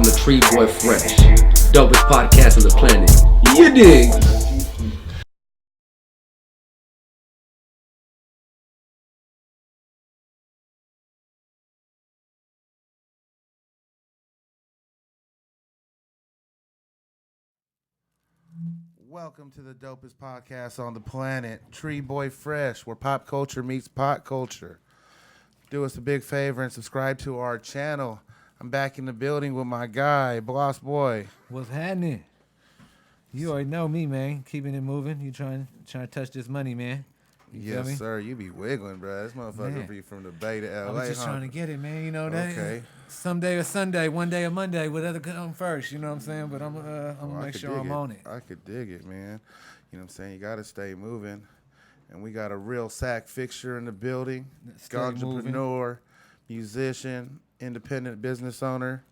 the Tree Boy Fresh, dopest podcast on the planet. You dig? Welcome to the dopest podcast on the planet, Tree Boy Fresh, where pop culture meets pot culture. Do us a big favor and subscribe to our channel. I'm back in the building with my guy, Boss Boy. What's happening? You already know me, man. Keeping it moving. You trying to touch this money, man. You feel me? Yes, sir. You be wiggling, bro. This motherfucker Man. be from the Bay to L.A., I was just trying to get it, man. You know that. Okay. Someday or Sunday, one day or Monday, whatever come first. You know what I'm saying? But I'm gonna make sure I'm on it. I could dig it, man. You know what I'm saying? You got to stay moving. And we got a real sack fixture in the building. Ganjapreneur, musician, independent business owner.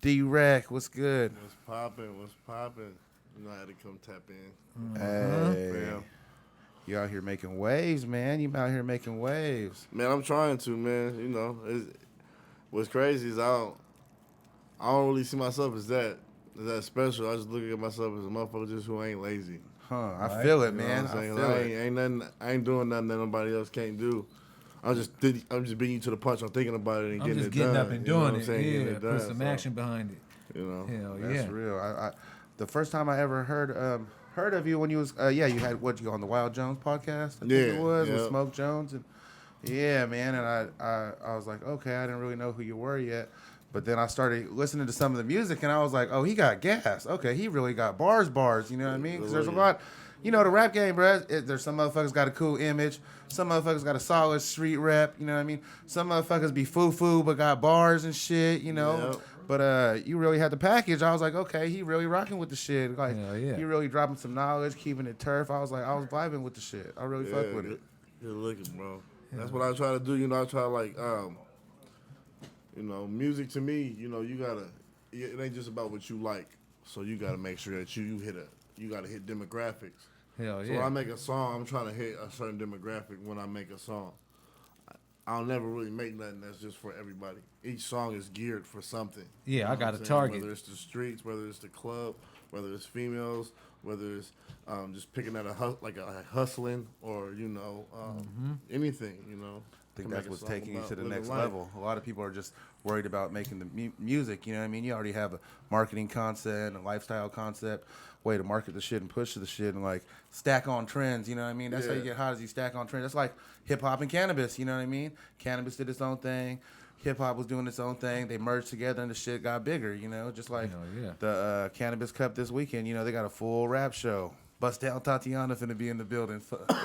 D-Rek, what's good? What's poppin'? You know I had to come tap in. Hey. Yeah. You out here making waves, man. You out here making waves. Man, I'm trying to, man. You know, what's crazy is I don't really see myself as that special. I just look at myself as a motherfucker just who ain't lazy. Huh, I feel it, You know man. what I'm I saying? feel Like, it. I ain't doing nothing that nobody else can't do. I'm just beating you to the punch. I'm thinking about it and I'm getting just it getting done. up and You know what doing I'm saying? Getting it. it Yeah, done. put some So, action behind it. You know. Hell That's yeah. real. I the first time I ever heard of you when you was you had you on the Wild Jones podcast? I think it was with yeah. Smoke Jones and yeah, man. And I was like, okay, I didn't really know who you were yet. But then I started listening to some of the music, and I was like, oh, he got gas. Okay, he really got bars. You know what I mean? Because there's a lot, you know, the rap game, bro. There's some motherfuckers got a cool image. Some motherfuckers got a solid street rap. You know what I mean? Some motherfuckers be foo-foo, but got bars and shit, you know? Yep. But you really had the package. I was like, okay, he really rocking with the shit. Like, Hell yeah. he really dropping some knowledge, keeping it turf. I was vibing with the shit. I really fuck with it. Good looking, bro. That's what I try to do. You know, I try to like, you know, music to me, you know, it ain't just about what you like. So you gotta make sure that you gotta hit demographics. Hell So yeah. when I make a song, I'm trying to hit a certain demographic when I make a song. I'll never really make nothing that's just for everybody. Each song is geared for something. Yeah, You know I got what a I'm saying? target. Whether it's the streets, whether it's the club, whether it's females, whether it's just picking at a hustling or, you know, anything, you know. I think to that's make a what's song taking you about to the living next life. level. A lot of people are just worried about making the music. You know what I mean? You already have a marketing concept, a lifestyle concept, way to market the shit and push the shit and like stack on trends. You know what I mean? That's how you get hot, as you stack on trends. That's like hip hop and cannabis. You know what I mean? Cannabis did its own thing. Hip hop was doing its own thing. They merged together and the shit got bigger. You know, just like the Cannabis Cup this weekend. You know, they got a full rap show. Bust Down Tatiana finna be in the building.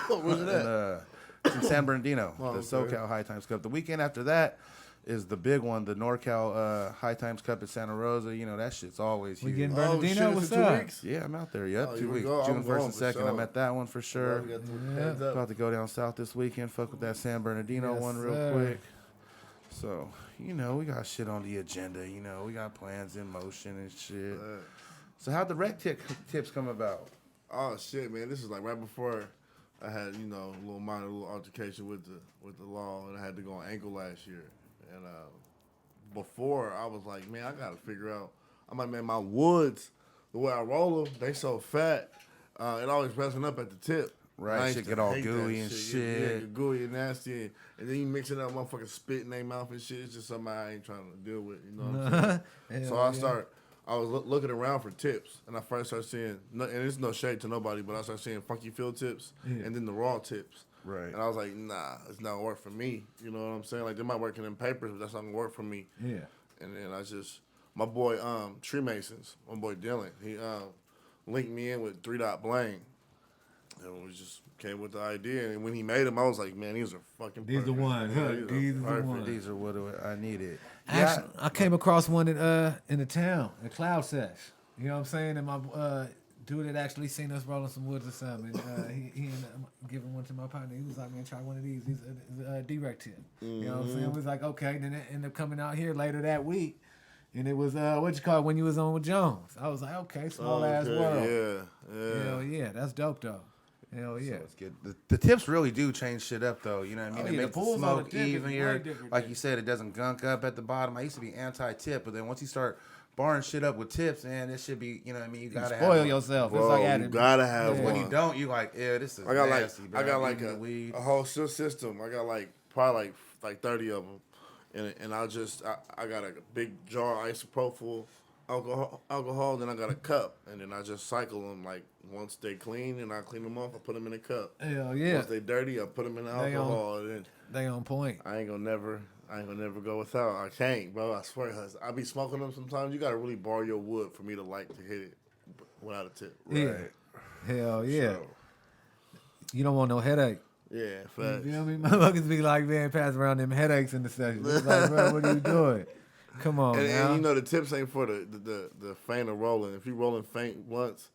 Where's it at? It's in San Bernardino, the okay. SoCal High Times Cup. The weekend after that is the big one, the NorCal High Times Cup at Santa Rosa. You know, that shit's always We huge. getting Bernardino? shit, What's it's in 2 up? weeks? Yeah, I'm out there. Yep, Oh, 2 here we weeks. go. June I'm 1st going and for 2nd. sure. I'm at that one for sure. We got the heads up. About to go down south this weekend. Fuck with that San Bernardino Yes, one real sir. quick. So, you know, we got shit on the agenda. You know, we got plans in motion and shit. So how'd the rec tips come about? Oh shit, man! This is like right before I had, you know, a little altercation with the law, and I had to go on ankle last year. And before I was like, man, I gotta figure out. I'm like, man, my woods, the way I roll them, they so fat, it always messing up at the tip. Right, And I shit used to get all hate that gooey and Yeah, shit. gooey and nasty, and then you mixing up motherfucking spit in their mouth and shit. It's just something I ain't trying to deal with. You know what I'm saying? So I was looking around for tips, and I first started seeing, and it's no shade to nobody, but I started seeing funky field tips, and then the raw tips. Right. And I was like, nah, it's not gonna work for me. You know what I'm saying? Like, they might work in them papers, but that's not gonna work for me. Yeah. And then my boy, Tree Masons, my boy Dylan, he linked me in with 3 Dot Blank. And we just came with the idea, and when he made them, I was like, man, these are fucking These perfect. the ones, huh? These are These the perfect. ones. These are what I needed. Actually, I came across one in the town, at Cloud Sesh. You know what I'm saying? And my dude had actually seen us rolling some woods or something. And, he ended up giving one to my partner. He was like, man, try one of these. He's a D-Rek tip. You know what I'm saying? We was like, okay. Then it ended up coming out here later that week. And it was, when you was on with Jones. I was like, okay, small ass world. Yeah. Hell yeah, that's dope though. Hell yeah. So it's good. The tips really do change shit up, though. You know what I mean? Oh, It yeah, makes the the pulls on the smoke tip is way easier. different Like than- you said, it doesn't gunk up at the bottom. I used to be anti-tip, but then once you start barring shit up with tips, man, this should be, you know what I mean? You gotta spoil have yourself. Bro, it's like you adding, gotta have Yeah. When one. you don't, you like, yeah, this is I got nasty, like bro. I got like Eating the weed. a whole system. I got like probably like 30 of them, and I got a big jar of isopropyl alcohol. Then I got a cup, and then I just cycle them. Like once they clean, and I clean them off, I put them in a cup. Hell yeah. Once they dirty, I put them in the They alcohol. And then They on point. I ain't gonna never go without. I can't, bro. I swear, I be smoking them sometimes. You gotta really borrow your wood for me to like to hit it without a tip. Yeah. Hell yeah. You don't want no headache. Yeah, You facts. feel me? Motherfuckers be like, man, pass around them headaches in the session. It's like, bro, what are you doing? Come on, And now. you know the tips ain't for the faint of rolling. If you rolling faint once,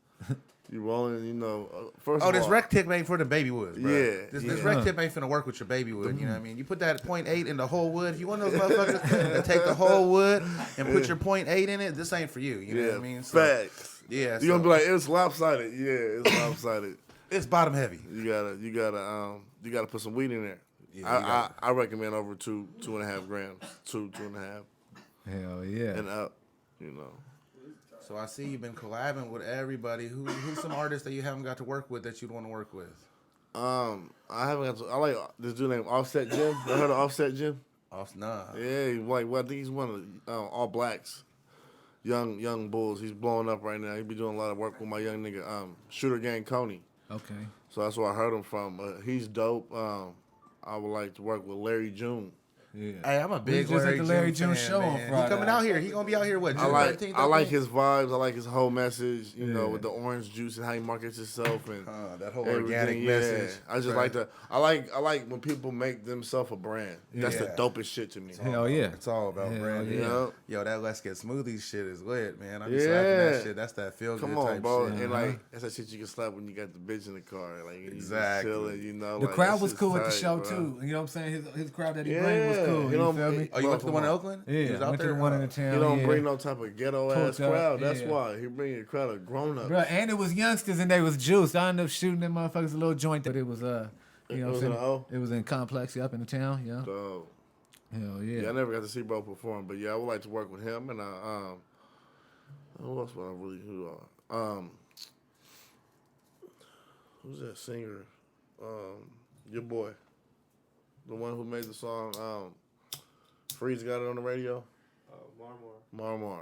you rolling. You know, first. Oh, of this all, rec tip ain't for the baby woods, bro. Yeah, This yeah. rec tip ain't finna work with your baby wood, you know what I mean? You put that 0.8 in the whole wood. If you want those motherfuckers that take the whole wood and put your 0.8 in it, this ain't for you, you know what I mean? So, facts. yeah, You gonna be like, it's lopsided. Yeah, it's lopsided. it's bottom heavy. You gotta put some weed in there. Yeah, I recommend over 2.5 grams, 2.5 Hell yeah. and up. You know. So I see you've been collabing with everybody. Who's some artists that you haven't got to work with that you'd want to work with? I haven't got to. I like this dude named Offset Jim. You heard of Offset Jim? Nah. Yeah, well, I think he's one of the all blacks, young bulls. He's blowing up right now. He be doing a lot of work with my young nigga, Shooter Gang Coney. Okay. So that's where I heard him from. He's dope. I would like to work with Larry June. Yeah. Hey, I'm a big just at the Larry June fan, show on man. Friday. He coming out here. He gonna be out here what? I June like 13th, I like think? his vibes. I like his whole message. You know, Yeah. with the orange juice and how he markets himself and that whole everything. organic Yeah. message. I just like the. I like when people make themselves a brand. That's the Yeah. dopest shit to me. Hell yeah. It's all about Hell branding. yeah. Yo, that Let's Get Smoothies shit is lit, man. I be Yeah. slapping that shit. That's that feel Come good on, type bro. shit. And like that's that shit you can slap when you got the bitch in the car. Like and Exactly. You just chilling, you know. The like, crowd that was shit's cool at the tight, show, bro. too. You know what I'm saying? His crowd that he Yeah. bring was cool. He You don't- feel me? Oh, you went to the one in Oakland? Yeah, He was out went to there? the one in the town. He don't yeah. bring no type of ghetto ass Pulled up, crowd. That's yeah. why he bring a crowd of grown ups. Bro, and it was youngsters and they was juiced. I ended up shooting them motherfuckers a little joint, but it was you know It what I'm was saying? in the O? It was in Complex, up in the town, yeah. So Hell yeah, I yeah. never got to see bro perform, but yeah, I would like to work with him and who else would I really who's that singer? Your boy, the one who made the song. Freeze got it on the radio. Marmar.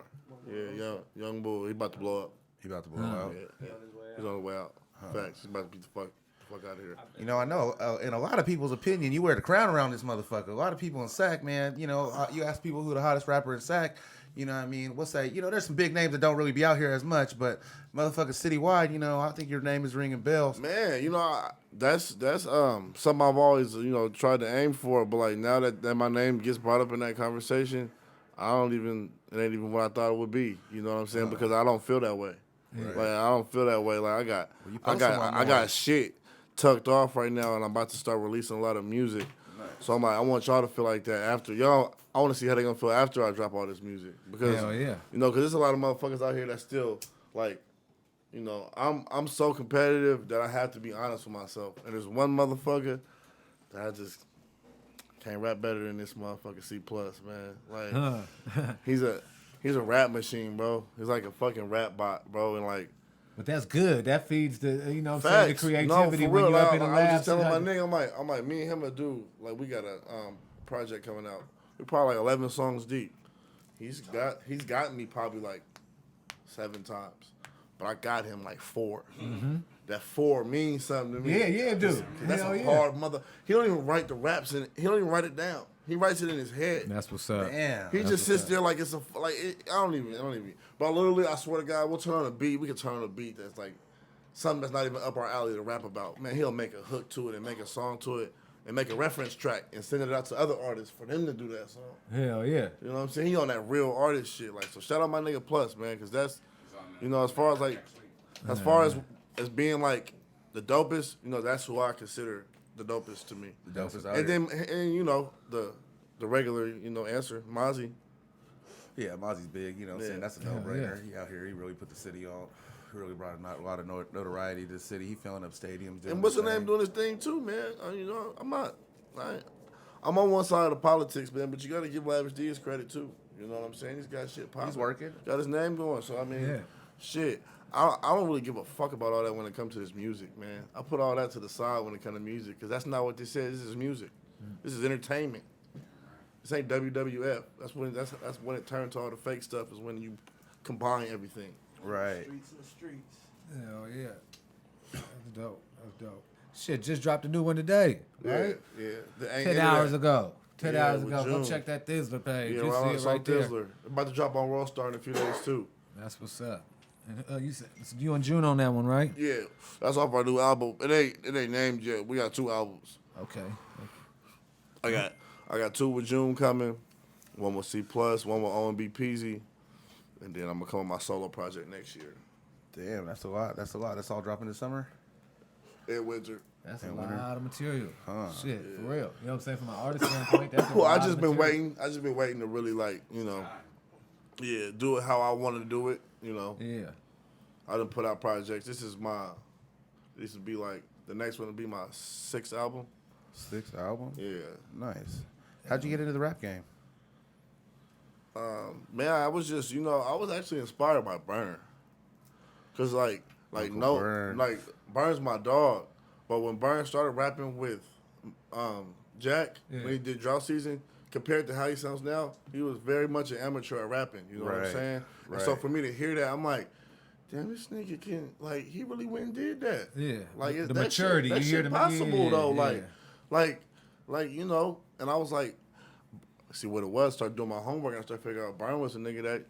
Yeah, young bull. He about to blow up. He about to blow out. Yeah. He's on the way out. Facts. He's about to beat the fuck out of here. You know, I know. In a lot of people's opinion, you wear the crown around this motherfucker. A lot of people in SAC, man. You know, you ask people who the hottest rapper in SAC. You know what I mean? What's that? You know, there's some big names that don't really be out here as much, but motherfuckers citywide, you know, I think your name is ringing bells. Man, you know, that's something I've always, tried to aim for, but like now that my name gets brought up in that conversation, it ain't even what I thought it would be. You know what I'm saying? Because I don't feel that way. Like I don't feel that way. Like I got shit tucked off right now, and I'm about to start releasing a lot of music. So I'm like, I want y'all to feel like that after y'all. I want to see how they gonna feel after I drop all this music because Hell yeah. because there's a lot of motherfuckers out here that still like, I'm so competitive that I have to be honest with myself. And there's one motherfucker that I just can't rap better than this motherfucker C+, man. Like he's a rap machine, bro. He's like a fucking rap bot, bro, and like. But that's good. That feeds the what I'm saying, the Facts. creativity No, for when real. you're up in the I was lab. just telling my nigga, I'm like, me and him a dude. Like, we got a project coming out. We're probably like 11 songs deep. He's gotten me probably like 7 times, but I got him like 4. Mm-hmm. That 4 means something to me. Yeah, dude. That's Hell a yeah. hard mother. He don't even write the raps in. He don't even write it down. He writes it in his head. That's what's up. Damn. He just sits there like it's I don't even. But literally, I swear to God, we'll turn on a beat. We can turn on a beat that's like something that's not even up our alley to rap about. Man, he'll make a hook to it and make a song to it and make a reference track and send it out to other artists for them to do that song. Hell yeah. You know what I'm saying? He on that real artist shit. Like, so shout out my nigga Plus, man, because that's, as far as like, as being like the dopest, that's who I consider the dopest to me. The dopest out And here. then, the regular, answer, Mozzie. Yeah, Mozzie's big. You know what I'm saying? That's a no-brainer. yeah. He out here. He really put the city on. He really brought a lot of notoriety to the city. He filling up stadiums. And what's the name doing his thing too, man? I'm on one side of the politics, man, but you got to give Lavish D his credit too. You know what I'm saying? He's got shit popping. He's working. Got his name going. So I mean, Yeah. shit. I don't really give a fuck about all that when it comes to this music, man. I put all that to the side when it comes to music because that's not what this is. This is music. This is entertainment. This ain't WWF. That's when it turns to all the fake stuff. Is when you combine everything. Right. Streets and streets. Hell yeah. That's dope. That's dope. Shit, just dropped a new one today, right? Yeah. 10 hours ago. 10 Yeah, hours with ago. Go June. check that Thizzler page. Yeah, you right, see it right there. Thizzler. About to drop on World Star in a few days too. That's what's up. And you said so you and June on that one, right? Yeah, that's off our new album. It ain't named yet. We got 2 albums. Okay. I got 2 with June coming. One with C+, one with OMB Peasy, and then I'm gonna come with my solo project next year. Damn, that's a lot. That's all dropping this summer. Ed Winter. That's a And lot winter. of material. Huh. Shit, for real. You know what I'm saying? From an artist standpoint, that's a Well, lot I just of been material. waiting. I just been waiting to really do it how I want to do it. You know, Yeah. I done put out projects. This would be like the next one will be my 6th album. 6th album. Yeah. Nice. How'd you get into the rap game? Man, I was just, I was actually inspired by Burn. Cause Burn's my dog. But when Burn started rapping with Jack, when he did Drought Season, compared to how he sounds now, he was very much an amateur at rapping. You know what I'm Right, saying? And so for me to hear that, I'm like, damn, this nigga he really went and did that. Yeah. Like The that maturity, Shit, that you hear shit the possible yeah, though. yeah. And I was like, see what it was. Started doing my homework and I started figuring out Burn was a nigga that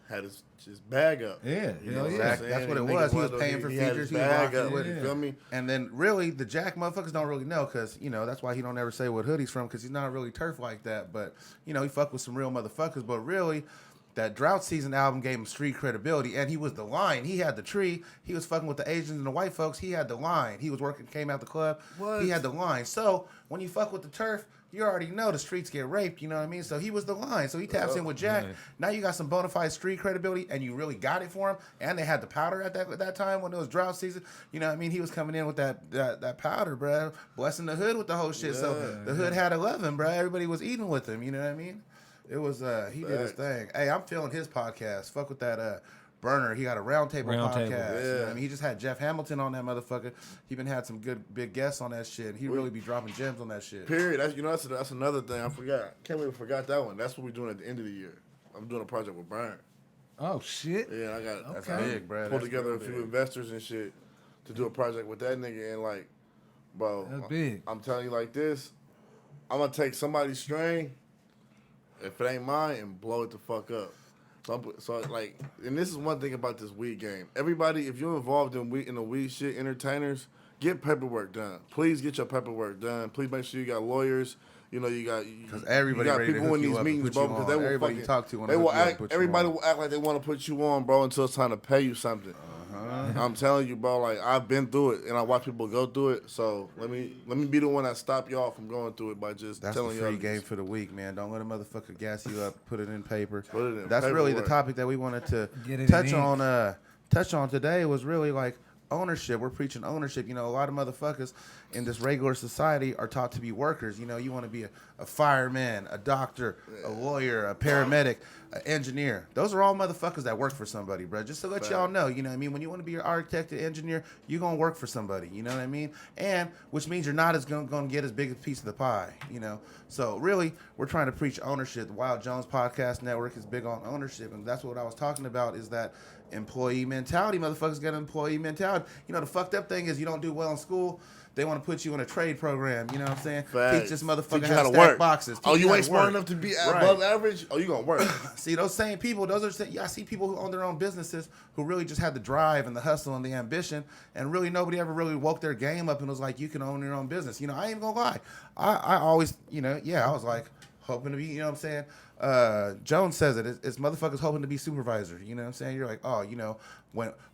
had his bag up. Yeah, You hell know yeah. what I'm saying? That's what it Niggas was. He was wanted- paying for had features. his He was bag rocking up. with You it. feel me? And then really, the Jack motherfuckers don't really know because, that's why he don't ever say what hood he's from because he's not really turf like that. But, he fuck with some real motherfuckers. But really, that Drought Season album gave him street credibility. And he was the line. He had the tree. He was fucking with the Asians and the white folks. He had the line. He was came out the club. What? He had the line. So when you fuck with the turf, you already know the streets get raped, you know what I mean? So he was the line. So he taps in with Jack. Yeah. Now you got some bona fide street credibility, and you really got it for him. And they had the powder at that time when it was Drought Season. You know what I mean? He was coming in with that powder, bruh. Blessing the hood with the whole shit. So the hood had 11, bruh. Everybody was eating with him, you know what I mean? It was, he did his thing. Hey, I'm feeling his podcast. Fuck with that, Burner. He got a roundtable podcast. You know what I mean? He just had Jeff Hamilton on that motherfucker. He been had some good big guests on that shit. He really be dropping gems on that shit. Period. That's another thing I forgot. Can't believe I forgot that one. That's what we're doing at the end of the year. I'm doing a project with Burn. Oh shit. Yeah, I got That's Okay. big, bruh. pulled That's together real a few big. investors and shit to do a project with that nigga and bro, That's big. I'm telling you like this, I'm gonna take somebody's string, if it ain't mine, and blow it the fuck up. And this is one thing about this weed game. Everybody, if you're involved in the weed shit, entertainers, get paperwork done. Please get your paperwork done. Please make sure you got lawyers. You got Because everybody you got ready to people hook in you these up and meetings, put bro. you Because on. they will Everybody fucking, you talk to wanna they hook will you up, act. put you Everybody on. will act like they want to put you on, bro, until it's time to pay you something. I'm telling you, bro. I've been through it, and I watch people go through it. So let me be the one that stop y'all from going through it by just That's the telling free y'all. game for the week, man. Don't let a motherfucker gas you up. Put it in paper. Put it in That's really the paperwork. topic that we wanted to Get it touch in on. Touch on today was really ownership. We're preaching ownership. A lot of motherfuckers in this regular society are taught to be workers. You want to be a fireman, a doctor, a lawyer, a paramedic, an engineer. Those are all motherfuckers that work for somebody, bro. Just to let y'all know, you know what I mean? When you want to be an architect, an engineer, you're going to work for somebody, you know what I mean? And which means you're not going to get as big a piece of the pie, So really, we're trying to preach ownership. The Wild Jones Podcast Network is big on ownership. And that's what I was talking about is that employee mentality. Motherfuckers got an employee mentality. The fucked up thing is you don't do well in school, they want to put you in a trade program. You know what I'm saying? Facts. Teach this motherfucker Teach you how to to stack work. boxes. Oh, Teach you how ain't to smart work. enough to be Right. above average? Oh, you gonna work. See, those same people, I see people who own their own businesses who really just had the drive and the hustle and the ambition, and really nobody ever really woke their game up and was like, you can own your own business. I ain't even gonna lie. I always, I was like, hoping to be, what I'm saying? Jones says it's motherfuckers hoping to be supervisor. You know what I'm saying? You're like, oh,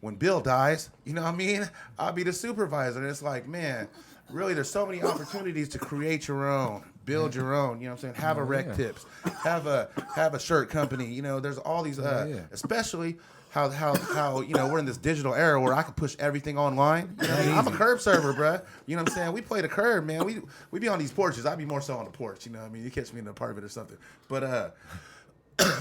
when Bill dies, you know what I mean? I'll be the supervisor. And it's like, man, really, there's so many opportunities to create your own, build your own. You know what I'm saying? Have a rec tips, have a shirt company. There's all these, especially how we're in this digital era where I can push everything online. I'm a curb server, bruh. You know what I'm saying? We play the curb, man. We be on these porches. I'd be more so on the porch. You know what I mean? You catch me in an apartment or something. But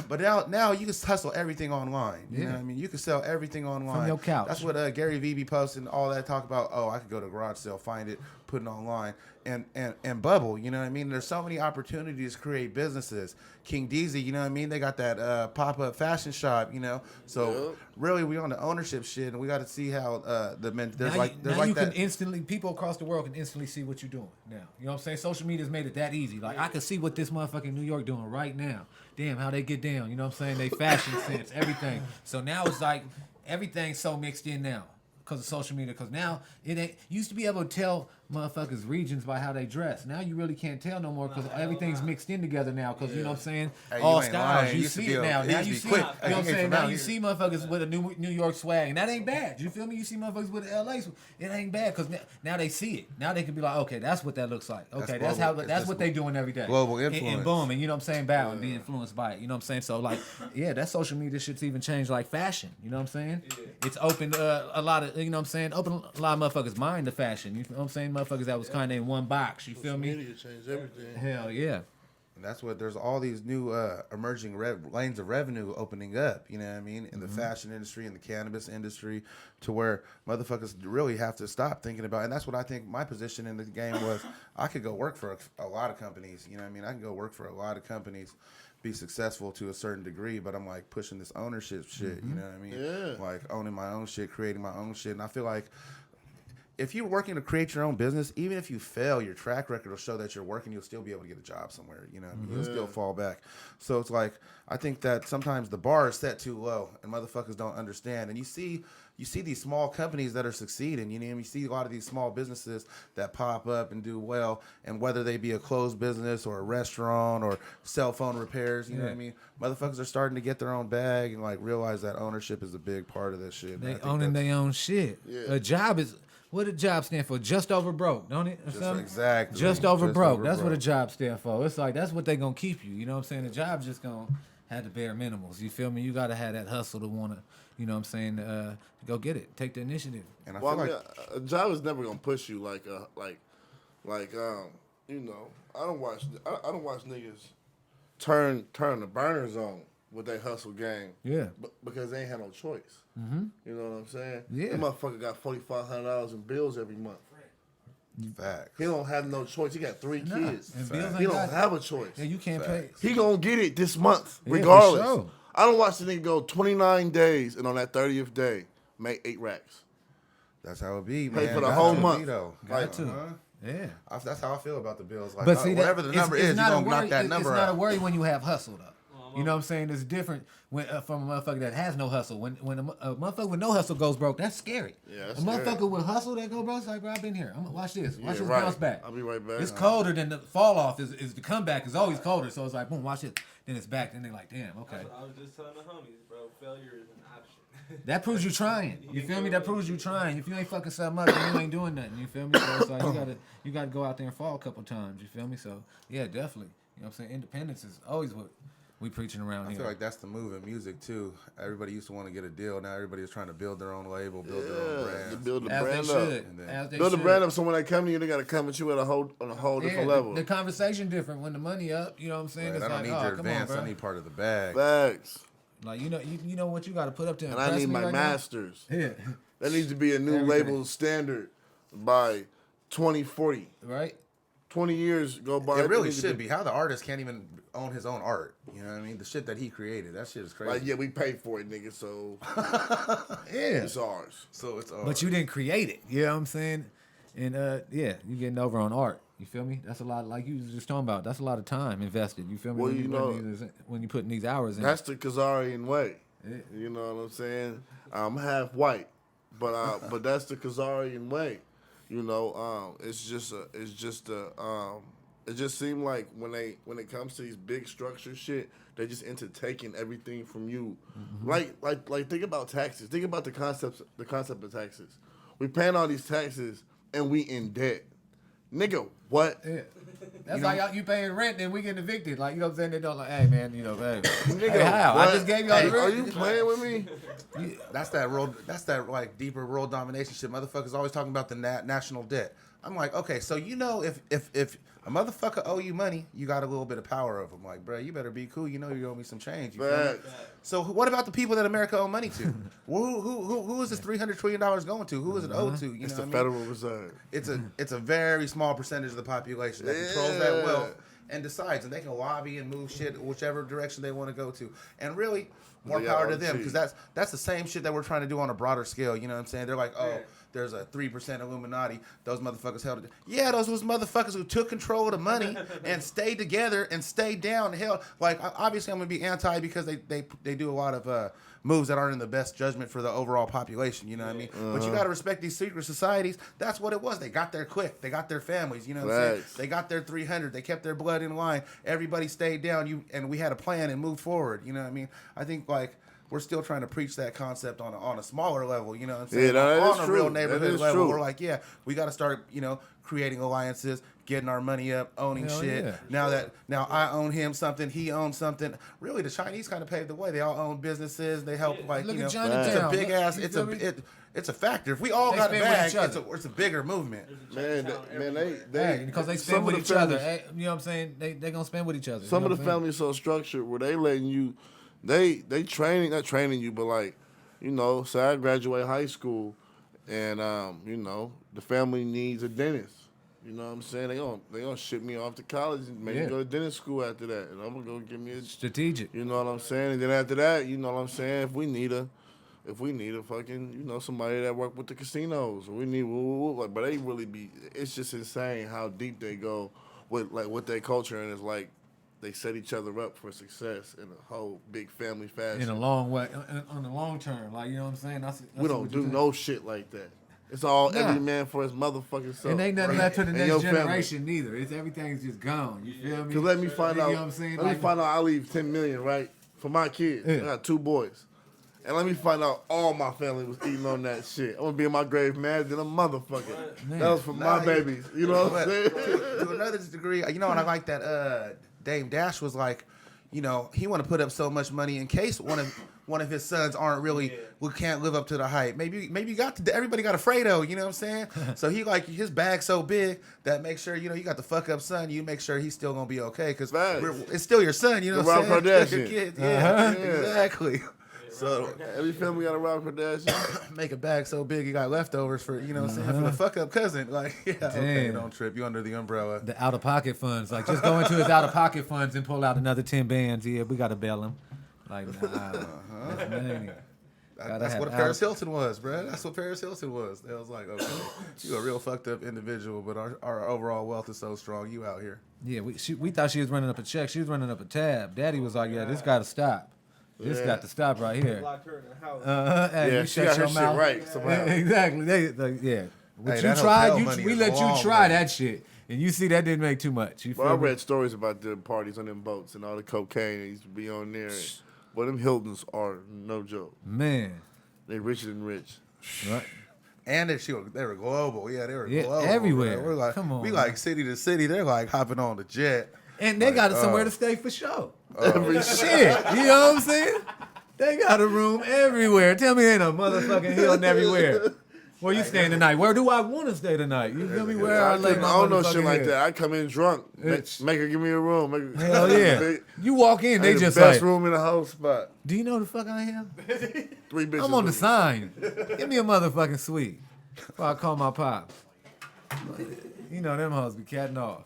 But now you can hustle everything online. You know what I mean? You can sell everything online. From your couch. That's what Gary Vee be posting, all that talk about, oh, I could go to a garage sale, find it, put it online, and bubble. You know what I mean? There's so many opportunities to create businesses. King Deezy, you know what I mean? They got that pop-up fashion shop, you know? So really, we on the ownership shit, and we got to see how you can instantly, people across the world can instantly see what you're doing now. You know what I'm saying? Social media's made it that easy. Like, I can see what this motherfucking New York doing right now. Damn, how they get down. You know what I'm saying? They fashion sense, everything. So now it's like everything's so mixed in now because of social media. Because now it ain't. You used to be able to tell motherfuckers regions by how they dress. Now you really can't tell no more because everything's mixed in together now. Because you know what I'm saying? Hey, all ain't styles. lying. You Used to see be it now. it Now used you to be see. quick. You know what I'm Hey, saying? from Now out you here. see motherfuckers with a New York swag, and that ain't bad. You feel me? You see motherfuckers with LA. It ain't bad because now they see it. Now they can be like, okay, that's what that looks like. Okay, that's global. how. That's what they doing every day. Global And influence. boom, and you know what I'm saying? Bow and be influenced by it. You know what I'm saying? So like, yeah, that social media shit's even changed like fashion. You know what I'm saying? It's opened a lot of, you know what I'm saying? Opened a lot of motherfuckers' mind to fashion. You know what I'm saying? Motherfuckers that was kind of in one box. You feel me? Media changed everything. Hell yeah. And that's what there's all these new emerging lanes of revenue opening up, you know what I mean, in the fashion industry, in the cannabis industry, to where motherfuckers really have to stop thinking about. And that's what I think my position in the game was. I could go work for a lot of companies, you know what I mean? I can go work for a lot of companies, be successful to a certain degree, but I'm like pushing this ownership shit, you know what I mean? Yeah. Like owning my own shit, creating my own shit. And I feel like if you're working to create your own business, even if you fail, your track record will show that you're working. You'll still be able to get a job somewhere. You know, what I mean? You'll still fall back. So it's like I think that sometimes the bar is set too low, and motherfuckers don't understand. And you see these small companies that are succeeding. You know, you see a lot of these small businesses that pop up and do well, and whether they be a closed business or a restaurant or cell phone repairs, you know what I mean. Motherfuckers are starting to get their own bag and like realize that ownership is a big part of this shit. They owning their own shit. Yeah. A job is. What does job stand for? Just over broke, don't it? Exactly. Just over broke. That's what a broke. job stand for. It's like that's what they gonna keep you. You know what I'm saying? The job's just gonna have the bare minimals. You feel me? You gotta have that hustle to wanna, you know what I'm saying, go get it. Take the initiative. And I Well, feel I mean, like a job is never gonna push you like you know. I don't watch niggas turn the burners on with their hustle game. Yeah. Because they ain't had no choice. Mm-hmm. You know what I'm saying? Yeah. That motherfucker got $4,500 in bills every month. facts. He don't have no choice. He got 3 kids. And bills He ain't don't got- have a choice. Yeah, you can't pay. He gonna get it this month, Yeah, for regardless. sure. I don't watch the nigga go 29 days and on that 30th day make 8 racks. That's how it be, Pay man. for the Got whole to month. be, though. Got to. Uh-huh. Yeah. That's how I feel about the bills. Like, But see, whatever the number is, you're not a going to knock worry- that it's number not a out. worry when you have hustle, though. You know what I'm saying? It's different when, from a motherfucker that has no hustle. When a motherfucker with no hustle goes broke, that's scary. Yeah, that's a motherfucker scary. with hustle that go broke, it's like, bro, I've been here. Watch this. Watch Yeah, this right. bounce back. I'll be right back. It's colder than the fall off. Is the comeback is always colder. So it's like, boom, watch this. Then it's back. Then they're like, damn, okay. I was just telling the homies, bro, failure is an option. That proves you trying. You feel me? That proves you trying. If you ain't fucking something up, then you ain't doing nothing. You feel me? So it's like you gotta go out there and fall a couple times. You feel me? So yeah, definitely. You know what I'm saying? Independence is always what we preaching around I here. feel like that's the move in music, too. Everybody used to want to get a deal. Now everybody's trying to build their own label, build their own to brand. build the As brand they up. should. And then- As they Build the should. brand up so when they come to you, they got to come at you at on a whole different level. The conversation different when the money up. You know what I'm saying? Right, It's I don't like, need oh, your come advance. on, bro. I need part of the bag. Facts. Like you know what you got to put up to And impress I need me my right now? masters. Yeah. That needs to be a new Everything. label standard by 2040. Right. 20 years go by. It really needs to should be. How the artist can't even own his own art. You know what I mean? The shit that he created. That shit is crazy. Like, yeah, we paid for it, nigga, so Yeah. it's ours. So it's But you didn't create it. You know what I'm saying? And yeah, you getting over on art. You feel me? That's a lot. Like you was just talking about. That's a lot of time invested. You feel me? Well, when you know, when you putting these hours in. That's the Khazarian way. Yeah. You know what I'm saying? I'm half white, but that's the Khazarian way. You know, it just seemed like when it comes to these big structure shit, they just into taking everything from you. Mm-hmm. Like think about taxes. Think about the concept of taxes. We paying all these taxes and we in debt. Nigga, what? Yeah. That's like you paying rent and we getting evicted. Like, you know what I'm saying? They don't like, hey man, Nigga, hey, how? what? I just gave y'all the Are rent. you playing with me? That's that like deeper world domination shit. Motherfuckers always talking about the national debt. I'm like, okay, so if a motherfucker owe you money, you got a little bit of power over him. Like, bro, you better be cool. You know you owe me some change. You feel me? So what about the people that America owe money to? who is this $300 trillion going to? Who is it owed to? You It's know the what I mean? Federal Reserve. It's a very small percentage of the population that controls that wealth and decides, and they can lobby and move shit whichever direction they want to go to. And really, more power to them, because that's the same shit that we're trying to do on a broader scale. You know what I'm saying? They're like, oh, there's a 3% Illuminati. Those motherfuckers held it. Yeah, those was motherfuckers who took control of the money and stayed together and stayed down. Hell, like obviously I'm gonna be anti because they do a lot of moves that aren't in the best judgment for the overall population. You know what I mean? But you gotta respect these secret societies. That's what it was. They got there quick. They got their families. You know what I'm saying? They got their 300. They kept their blood in line. Everybody stayed down. And we had a plan and moved forward. You know what I mean? I think like. We're still trying to preach that concept on a smaller level, you know what I'm saying? On a real neighborhood level, we're like, yeah, we got to start, creating alliances, getting our money up, owning shit. Yeah. Now I own him something, he owns something. Really, the Chinese kind of paved the way. They all own businesses. They help, it's a big ass. It's a factor. If we all got a bag, it's a bigger movement. They because they spend with each other. You know what I'm saying? They gonna spend with each other. Some of the families so structured where they letting you. They not training you, but like, say I graduate high school and the family needs a dentist. You know what I'm saying? They gonna ship me off to college and maybe go to dentist school after that. And I'm gonna go get me a strategic. You know what I'm saying? And then after that, you know what I'm saying, if we need a fucking, somebody that work with the casinos, we need but they really it's just insane how deep they go with their culture, and it's like they set each other up for success in a whole big family fashion. In a long way, on the long term. Like, you know what I'm saying? That's we don't do no shit like that. It's all every man for his motherfucking self. And ain't nothing left to the next generation neither. Everything's just gone. You feel me? Because let me find out. You know what I'm saying? Let me find out I leave $10 million, right, for my kids. I got 2 boys. And let me find out all my family was eating on that shit. I'm going to be in my grave mad than a motherfucker. Man. That was for my babies. You know what I'm saying? To another degree, and I like that Dame Dash was like, he want to put up so much money in case one of his sons aren't really can't live up to the hype. Maybe everybody got a Fredo, you know what I'm saying? So he like his bag's so big that make sure you got the fuck up son. You make sure he's still gonna be okay because it's still your son. You know what I'm saying? Your kid. Yeah, exactly. So every family got a Rob Kardashian. Make a bag so big you got leftovers for for the fuck up cousin. Like okay, don't trip. You under the umbrella. The out of pocket funds. Like just go into his out of pocket funds and pull out another 10 bands. Yeah, we gotta bail him. Like that's what Paris Hilton was, bro. That's what Paris Hilton was. It was like, okay, you a real fucked up individual, but our overall wealth is so strong. You out here. Yeah, we thought she was running up a check. She was running up a tab. Daddy was like, this gotta stop. This got to stop right here. Lock her in the house. Hey, she got her shit right somehow. Exactly. What you tried, we let you try that shit. And you see that didn't make too much. I read stories about the parties on them boats and all the cocaine that used to be on there. Well, them Hiltons are no joke. Man. They richer than rich. Right. And they were global. Yeah, they were global. Everywhere. We're like, come on. We like city to city. They're like hopping on the jet. And they got somewhere to stay for sure. Every shit. You know what I'm saying? They got a room everywhere. Tell me ain't a motherfucking Hilton everywhere. Where you staying tonight? Where do I want to stay tonight? You feel me? Where I lay my don't know shit like that. I come in drunk. Make her give me a room. Hell yeah. You walk in, they just best room in the whole spot. Do you know the fuck I am? 3 bitches. I'm on the sign. Give me a motherfucking suite. Before I call my pops. You know them hoes be catting off.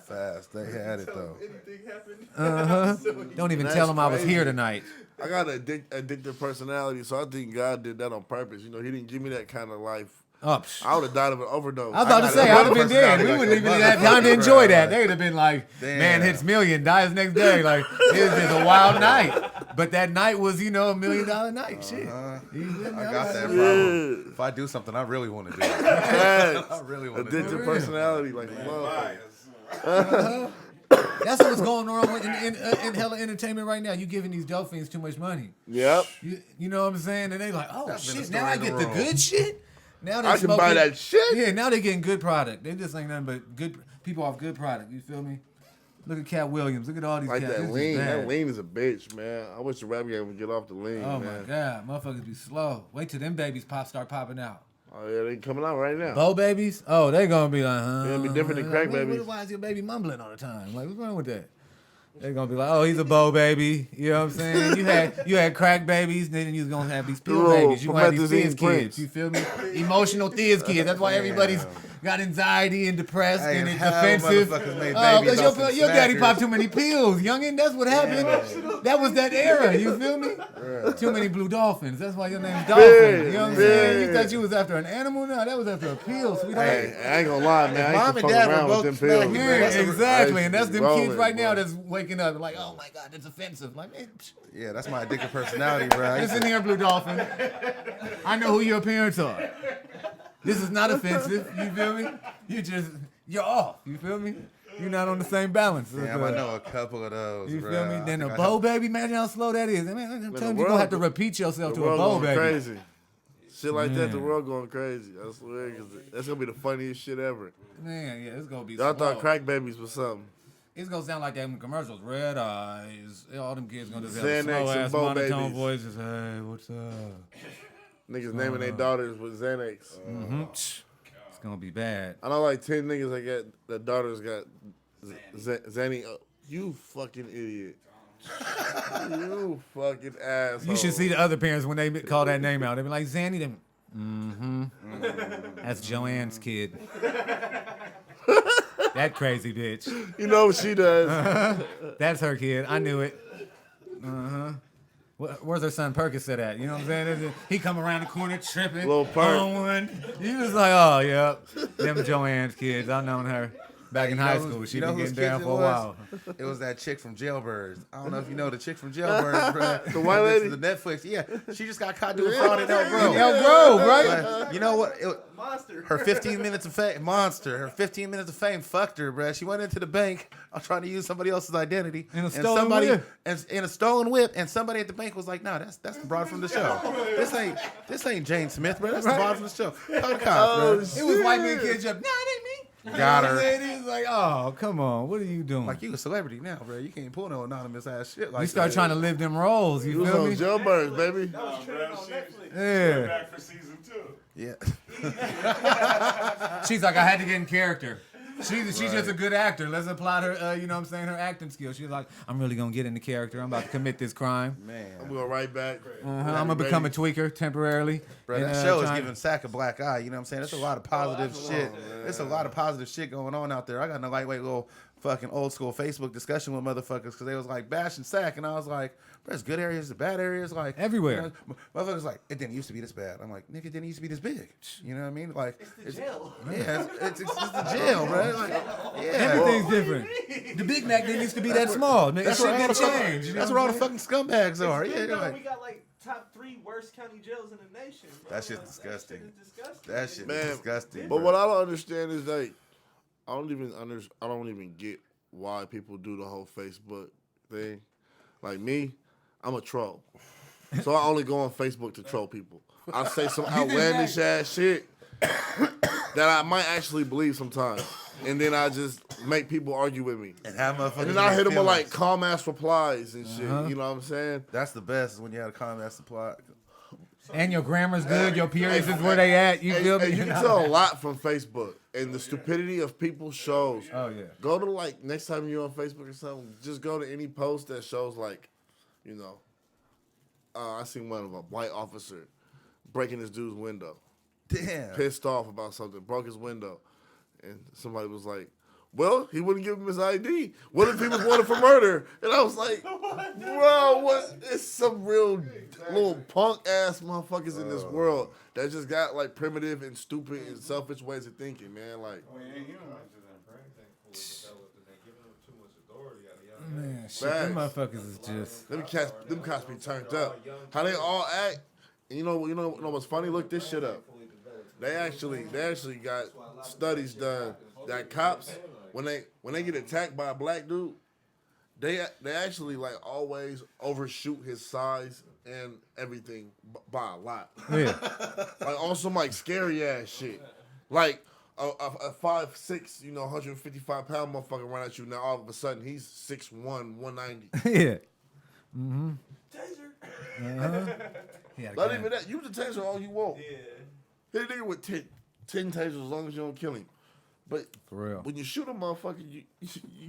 Fast. They had it though. Don't even tell them I was here tonight. I got an addictive personality, so I think God did that on purpose. He didn't give me that kind of life. I would have died of an overdose. I was about to say, I'd have been dead. We wouldn't even have time to enjoy that. They would have been like, man hits million, dies next day. Like, it was just a wild night. But that night was, $1 million night. Shit. I got that problem. If I do something, I really want to do it. I really want to do it. Addictive personality, like That's what's going on in hella entertainment right now. You giving these dope fiends too much money. Yep. You know what I'm saying? And they like, oh shit, now I get the good shit. Now I can buy that shit. Yeah, now they getting good product. They just ain't nothing but good people off good product. You feel me? Look at Cat Williams. Look at all these like cats. That lean. That lean is a bitch, man. I wish the rap game would get off the lean. Oh man. My god, motherfuckers be slow. Wait till them babies start popping out. Oh yeah, they coming out right now. Bo babies? Oh, they gonna be like, huh? They're gonna be different than crack babies. Why is your baby mumbling all the time? Like, what's wrong with that? They're gonna be like, oh, he's a Bo baby. You know what I'm saying? You had crack babies, then you was gonna have these pill babies. You gonna have these Thea's kids. You feel me? Emotional Thea's kids. That's why everybody's got anxiety and depressed and it's defensive. Oh, because your daddy popped too many pills, youngin'. That's what happened. That was that era. You feel me? Too many blue dolphins. That's why your name's Dolphin. You know what I'm saying? You thought you was after an animal? No, that was after a pill, sweetheart. Hey, I ain't gonna lie, man. Mom and dad were both pills. Yeah, exactly. And that's them kids right now that's waking up like, oh my God, that's offensive. Like, man, Yeah, that's my addictive personality, bro. listen here, Blue Dolphin. I know who your parents are. This is not offensive. You feel me? You're off. You feel me? You're not on the same balance. Damn, I know a couple of those. You bro. feel me? Then a Bo baby, imagine how slow that is. Man, I'm telling you, you're gonna have to repeat yourself to a Bo baby. Crazy. Shit like that, the world going crazy. I swear, because that's gonna be the funniest shit ever. Man, yeah, it's gonna be. Y'all slow. thought crack babies was something. It's gonna sound like them commercials. Red eyes. All them kids gonna just have Xanax slow and ass Bo monotone babies. voices. Hey, what's up? Niggas naming their daughters with Xanax. It's gonna be bad. I know like 10 niggas that daughters got Xanny. You fucking idiot. You fucking asshole. You should see the other parents when they call that name out. They be like, Zanny. Them. That's Joanne's kid. That crazy bitch. You know what she does. That's her kid. I knew it. Where's her son Percocet at? You know what I'm saying? He come around the corner tripping. Little Perk. On one. He was like, oh, yeah. Them Joanne's kids. I've known her back in high school. She been getting down for a while. It was that chick from Jailbirds. I don't know if you know the chick from Jailbirds, bro. The white lady? The Netflix. Yeah, she just got caught doing fraud in Elk Grove. Elk Grove, right? But you know what? Monster. Her 15 minutes of fame, monster. Her 15 minutes of fame fucked her, bruh. She went into the bank. I'm trying to use somebody else's identity In a stolen whip. In a stolen whip, and somebody at the bank was like, "No, that's the broad from the show. This ain't Jane Smith, bro. That's the broad from the show. Call the cops, bro." It was white man kids up. No, it ain't me. Got her. He was like, oh, come on. What are you doing? Like, you a celebrity now, bro. You can't pull no anonymous ass shit like you start that. trying to live them roles. You You was feel on me? Jailbirds, baby. That was trending on Netflix. Yeah. Back for season 2. Yeah. She's like, I had to get in character. She's just a good actor. Let's apply her, you know what I'm saying, her acting skills. She's like, I'm really going to get into character. I'm about to commit this crime. Man. I'm going right back. I'm going to become a tweaker temporarily. Bro, And, that show is trying- giving Sack a black eye. You know what I'm saying? There's a lot of positive shit. There's a lot of positive shit going on out there. I got no lightweight little fucking old school Facebook discussion with motherfuckers because they was like bashing Sack, and I was like, bro, there's good areas, the bad areas, like Everywhere. You know, motherfuckers like, it didn't used to be this bad. I'm like, nigga, it didn't used to be this big. You know what I mean? Like, It's the jail. yeah, it's the jail, bro. Like, yeah. Everything's different. The Big Mac didn't used to be that small. That shit didn't change. You know That's what where all I'm the fucking scumbags are. Even Yeah, though like, we got like top 3 worst county jails in the nation. Bro. That shit's Like, disgusting. That shit is disgusting. that shit Man, is disgusting. But bro. what I don't understand is like, I don't even get why people do the whole Facebook thing. Like me, I'm a troll, so I only go on Facebook to troll people. I say some outlandish ass shit that I might actually believe sometimes, and then I just make people argue with me. and have motherfuckers. And then I hit them with like feelings. calm ass replies and shit. You know what I'm saying? That's the best is when you have a calm ass supply. And your grammar's good. Your periods is where they at. You feel me? You can tell a lot from Facebook, and the stupidity of people shows. Oh, yeah. Go to like next time you're on Facebook or something, just go to any post that shows like, you know, I seen one of a white officer breaking this dude's window, Damn. pissed off about something, broke his window, and somebody was like, well, he wouldn't give him his ID. What if he was wanted for murder? And I was like, bro, what? It's some real little punk ass motherfuckers in this world that just got like primitive and stupid and selfish ways of thinking, man. Like, Man, shit, them motherfuckers is just. them cats be turned up. How they all act. And you know what's funny? Look this shit up. They actually got studies done that cops when they get attacked by a black dude, they actually like always overshoot his size and everything by a lot. Yeah. Like on some like scary ass shit. Like a 5'6", 155-pound motherfucker run at you. Now all of a sudden he's 6'1", 190. Yeah. Taser. Yeah, Not even that. Use the taser all you want. Yeah. Hit a nigga with 10 tasers as long as you don't kill him. But For real. when you shoot a motherfucker, you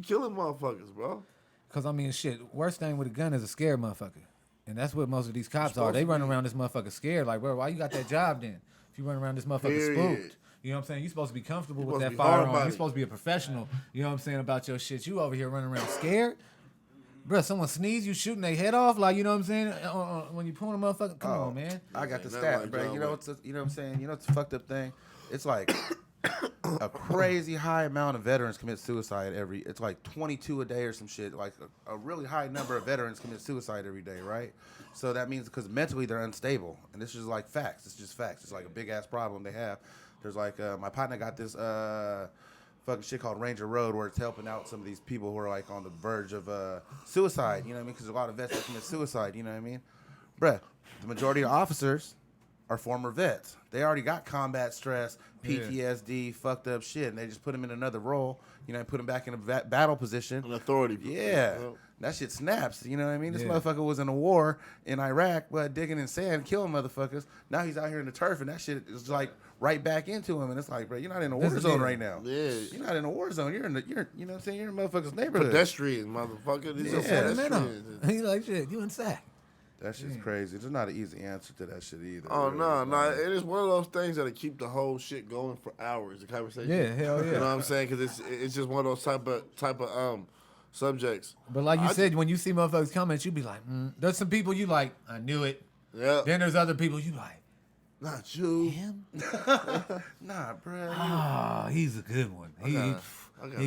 killing motherfuckers, bro. Because, I mean, shit, worst thing with a gun is a scared motherfucker. And that's what most of these cops are. They run around this motherfucker scared. Like, bro, why you got that job then? If you run around this motherfucker spooked. You know what I'm saying? You're supposed to be comfortable with that firearm. You're supposed to be a professional. You know what I'm saying, about your shit. You over here running around scared. Bro, someone sneeze, you shooting their head off. Like, you know what I'm saying? When you pulling a motherfucker, come on, man. I got the stat, bro. You know what I'm saying? You know what's the fucked up thing? It's like a crazy high amount of veterans commit suicide it's like 22 a day or some shit. Like a really high number of veterans commit suicide every day, right? So that means because mentally they're unstable. And this is like facts. It's just facts. It's like a big ass problem they have. There's like, my partner got this fucking shit called Ranger Road where it's helping out some of these people who are like on the verge of suicide, you know what I mean? Because a lot of vets that commit suicide, you know what I mean? Bruh, the majority of officers are former vets. They already got combat stress, PTSD, fucked up shit, and they just put them in another role, you know, put them back in a battle position. An authority. Yeah. That shit snaps, you know what I mean? This motherfucker was in a war in Iraq, digging in sand, killing motherfuckers. Now he's out here in the turf, and that shit is like right back into him. And it's like, bro, you're not in a war zone right now. Yeah. You're not in a war zone. You're you know what I'm saying? You're in a motherfucker's neighborhood. Pedestrian, motherfucker. These are pedestrians. He like, shit, you inside. That shit's crazy. There's not an easy answer to that shit either. Oh, no. It is one of those things that'll keep the whole shit going for hours, the conversation. Yeah, hell yeah. You know what I'm saying? Because it's just one of those type of subjects. But like you said, when you see motherfuckers comments, you be like, there's some people you like, I knew it. Yeah. Then there's other people you like, not you. him? Nah, bro. Ah, he's a good one. He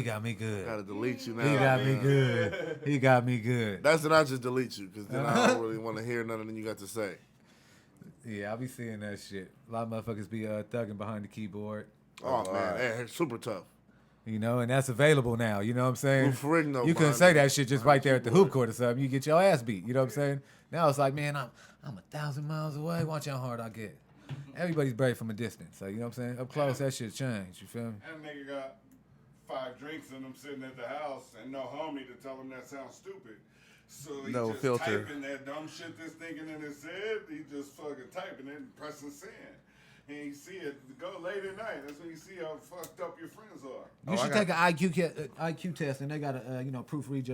got me I good. gotta delete you now. He got me man. good. He got me good. That's when I just delete you, because then I don't really want to hear nothing you got to say. Yeah, I be seeing that shit. A lot of motherfuckers be thugging behind the keyboard. Oh, man. It's super tough. You know, and that's available now. You know what I'm saying? Ferrigno You couldn't behind say me. that shit just right there at the hoop court or something. You get your ass beat. You know what I'm saying? Now it's like, man, I'm 1,000 miles away. Watch how hard I get. Everybody's brave from a distance. So, you know what I'm saying? Up close, that shit changed. You feel me? That nigga got 5 drinks in him sitting at the house and no homie to tell him that sounds stupid. So he No just filter. typing that dumb shit that's thinking in his head. He just fucking typing it and pressing send. And you see it go late at night. That's when you see how fucked up your friends are. You should take an IQ test, and they gotta proofread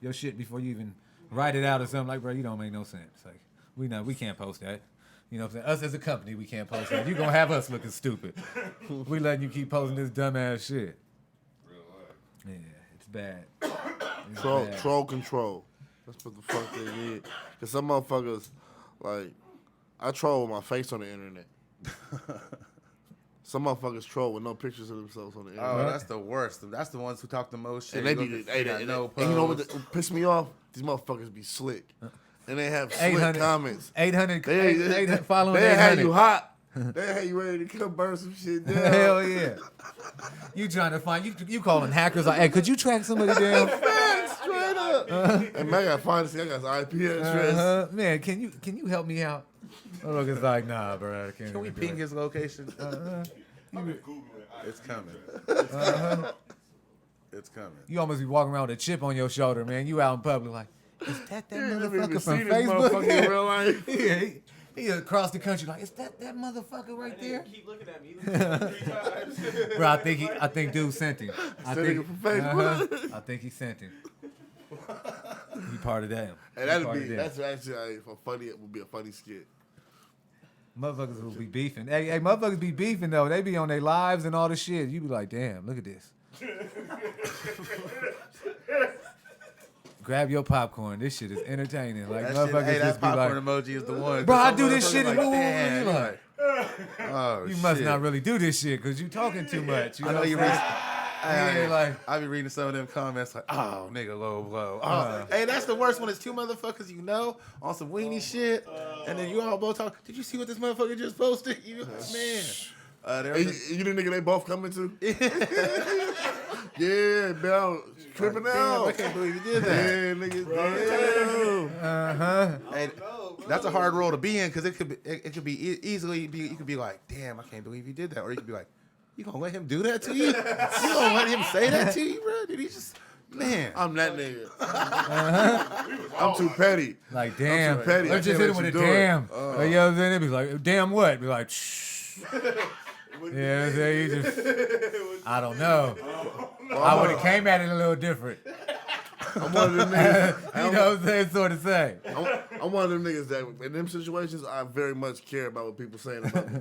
your shit before you even write it out or something. Like, bro, you don't make no sense. Like, we can't post that. You know what I'm saying? Us as a company, we can't post that. You gonna have us looking stupid. We letting you keep posting this dumbass shit. Real life. Yeah, it's bad. It's bad. Troll control. That's what the fuck they did. Because some motherfuckers, like, I troll with my face on the internet. Some motherfuckers troll with no pictures of themselves on the internet. Oh, that's the worst. That's the ones who talk the most shit. And they be, and and you know what piss me off? These motherfuckers be slick. And they have slick comments. 800 following They had 800. you hot. They had you ready to come burn some shit down. Hell yeah. You trying to find, you calling hackers like, hey, could you track somebody down? Straight up. And man, I gotta find this. I got his IP address. Man, can you help me out? Oh, look, it's like, nah, bro. I can't Can we even do ping it. his location? I've been Googling it. It's coming. It's coming. You almost be walking around with a chip on your shoulder, man. You out in public like, is that Never motherfucker even from seen this Facebook? motherfucker in real life. Yeah, he across the country like, is that motherfucker right there? Keep looking at me. He looked at me 3 times. Bro, I think dude sent him. I Sent think him from Facebook? I think he sent him. He part of that. And that's actually it would be a funny skit. Motherfuckers will be beefing. Hey, motherfuckers be beefing though. They be on their lives and all the shit. You be like, damn, look at this. Grab your popcorn. This shit is entertaining. Like motherfuckers just be popcorn like, emoji is the one. bro, I Some do this motherfuckers shit and damn, you like, oh, you must shit. not really do this shit because you talking too much. You I know what you I'm read. saying? Yeah, like, I be reading some of them comments like, oh, nigga, low blow. Oh, hey, that's the worst one. It's 2 motherfuckers you know on some weenie shit, and then you all both talk. Did you see what this motherfucker just posted? You man. Hey, you the nigga they both coming to? Yeah, man, tripping Damn, out. I can't believe you did that. Yeah, nigga, damn. Hey, that's a hard role to be in because it could be easily be. You could be like, damn, I can't believe you did that, or you could be like, you gonna let him do that to you? You gonna let him say that to you, bro? Did he just, man? I'm that nigga. I'm too petty. like damn. too petty. Let's I just can't hit him let with you a do it. damn. You know what I'm saying? They be like, damn what? Be like, shh. Yeah, he just, I don't know. I would have came at it a little different. I'm one of them niggas. You know what I'm saying? Sort of saying. I'm one of them niggas that in them situations I very much care about what people saying about me.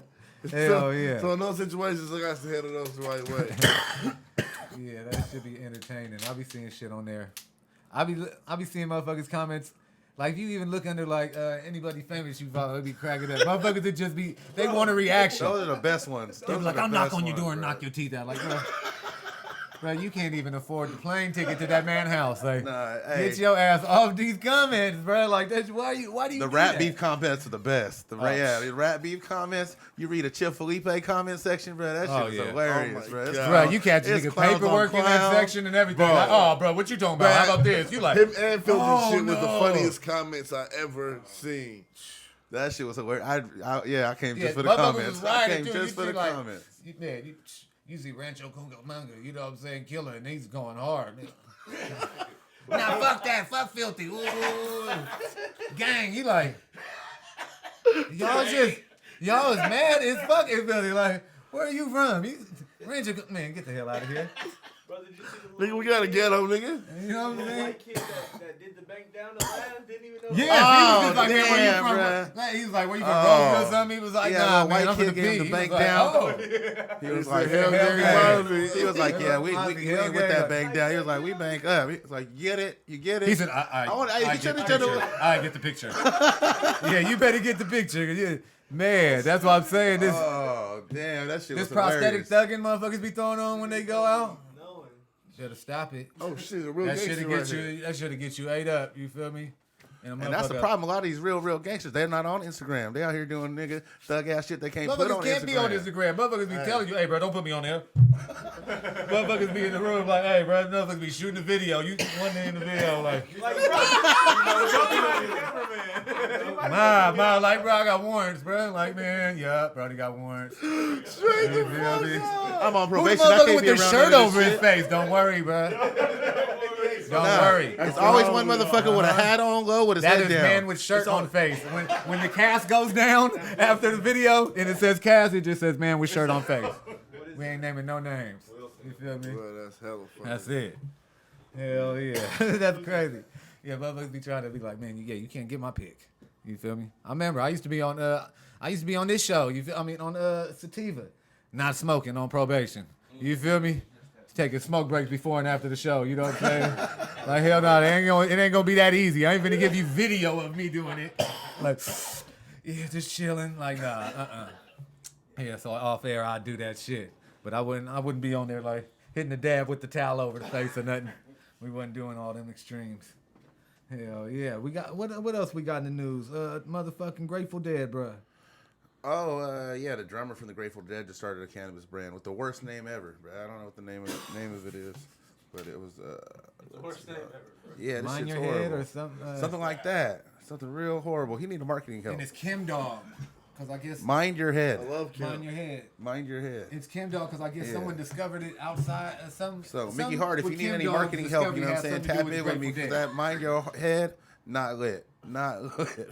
Hell yeah. So in those situations, I got to handle those the right way. Yeah, that should be entertaining. I'll be seeing shit on there. I'll be seeing motherfuckers comments. Like, if you even look under, like, anybody famous you follow, it'd be cracking up. Motherfuckers would just be, they want a reaction. Those are the best ones. They'd be like, I'll knock on your door and knock your teeth out. Like, bro, you can't even afford the plane ticket to that man house. Like, get your ass off these comments, bro. Like, that's why do you The do rap that? beef comments are the best. The rap beef comments. You read a Chip Felipe comment section, bro. That shit was hilarious, Oh my bro. It's God. Bro, you catch It's nigga clowns on paperwork in that clowns. section and everything. Like, oh, bro, what you talking about? How about this? You like, Him and Phil Oh, shit was the no. funniest comments I ever seen. That shit was hilarious. I came just for the motherfuckers comments. was I riding came too. just You for see, the like, comments. You see Rancho Cucamonga, you know what I'm saying, killer, and he's going hard. Nah, fuck that, fuck filthy. Ooh. Gang, you like, y'all is mad as fuck at filthy. Like, where are you from? Rancho, man, get the hell out of here. Bro, did you see the Nigga, we got a ghetto, nigga. You know what I'm saying? white kid that did the bank down the line? Didn't even know. Yeah, Oh, he was just like, man, where damn, you from? bruh. Like, he was like, where you from, Roseville or something? He was like, Yeah, nah, the white man, I'm from kid the gave him P. the He was bank like, down. oh. He was It's like, the hell hell gang gang. Mosby. he was like, yeah, we Hell ain't with gang. that bank down. He was like, we bank up. He was like, you get it? You get it? He said, I he get the should've done picture. it. I get the picture. Yeah, you better get the picture. Yeah. Man, that's what I'm saying. This Oh, damn, that shit this was prosthetic hilarious. thugging motherfuckers be throwing on when they go out. Knowing. Better stop it. Oh shit, a real That gangster should right get here. you. That should get you ate up. You feel me? And that's the problem. A lot of these real gangsters, they're not on Instagram. They out here doing nigga thug ass shit they can't put on Motherfuckers can't Instagram. be on Instagram. Motherfuckers be telling you, hey, bro, don't put me on there. Motherfuckers be in the room like, hey, bro, motherfuckers be shooting the video. You one day in the video like, Like, bro, my, like, bro, I got warrants, bro. Like, man, yeah, bro, he got warrants. Straight the fuck up. I'm on Who's the probation. I motherfucker can't with be the around shirt none of over this his shit. face? Don't worry, bro. Don't worry. It's always one motherfucker with a hat on low with his That head is down. man with shirt on face. When the cast goes down after the video and it says cast, it just says man with shirt on face. We ain't naming no names. You feel me? Bro, that's hella funny. That's it. Hell yeah. That's crazy. Yeah, motherfuckers be trying to be like, man, you can't get my pick. You feel me? I remember I used to be on this show. You feel on Sativa. Not smoking, on probation. You feel me? Taking smoke breaks before and after the show. You know what I'm saying? Like, hell no, it ain't gonna be that easy. I ain't gonna give you video of me doing it. Like, yeah, just chilling. Like, nah, Yeah, so off air I'd do that shit. But I wouldn't be on there like hitting the dab with the towel over the face or nothing. We wasn't doing all them extremes. Hell yeah. We got what else we got in the news? Motherfucking Grateful Dead, bruh. Oh, yeah, the drummer from the Grateful Dead just started a cannabis brand with the worst name ever. Bro. I don't know what the name of it is, but it was the worst name ever, bro. yeah, this Mind shit's your horrible. head or something. Something like that. Something real horrible. He need a marketing help. And it's Kim Dog. Because I guess Mind your head. I love Kim. mind your head. Mind your head. It's Kim Dog because I guess Yeah. someone discovered it outside. So, Mickey Hart, if you need any marketing help, you know what I'm saying, tap in with me because that mind your head, not lit. Not lit.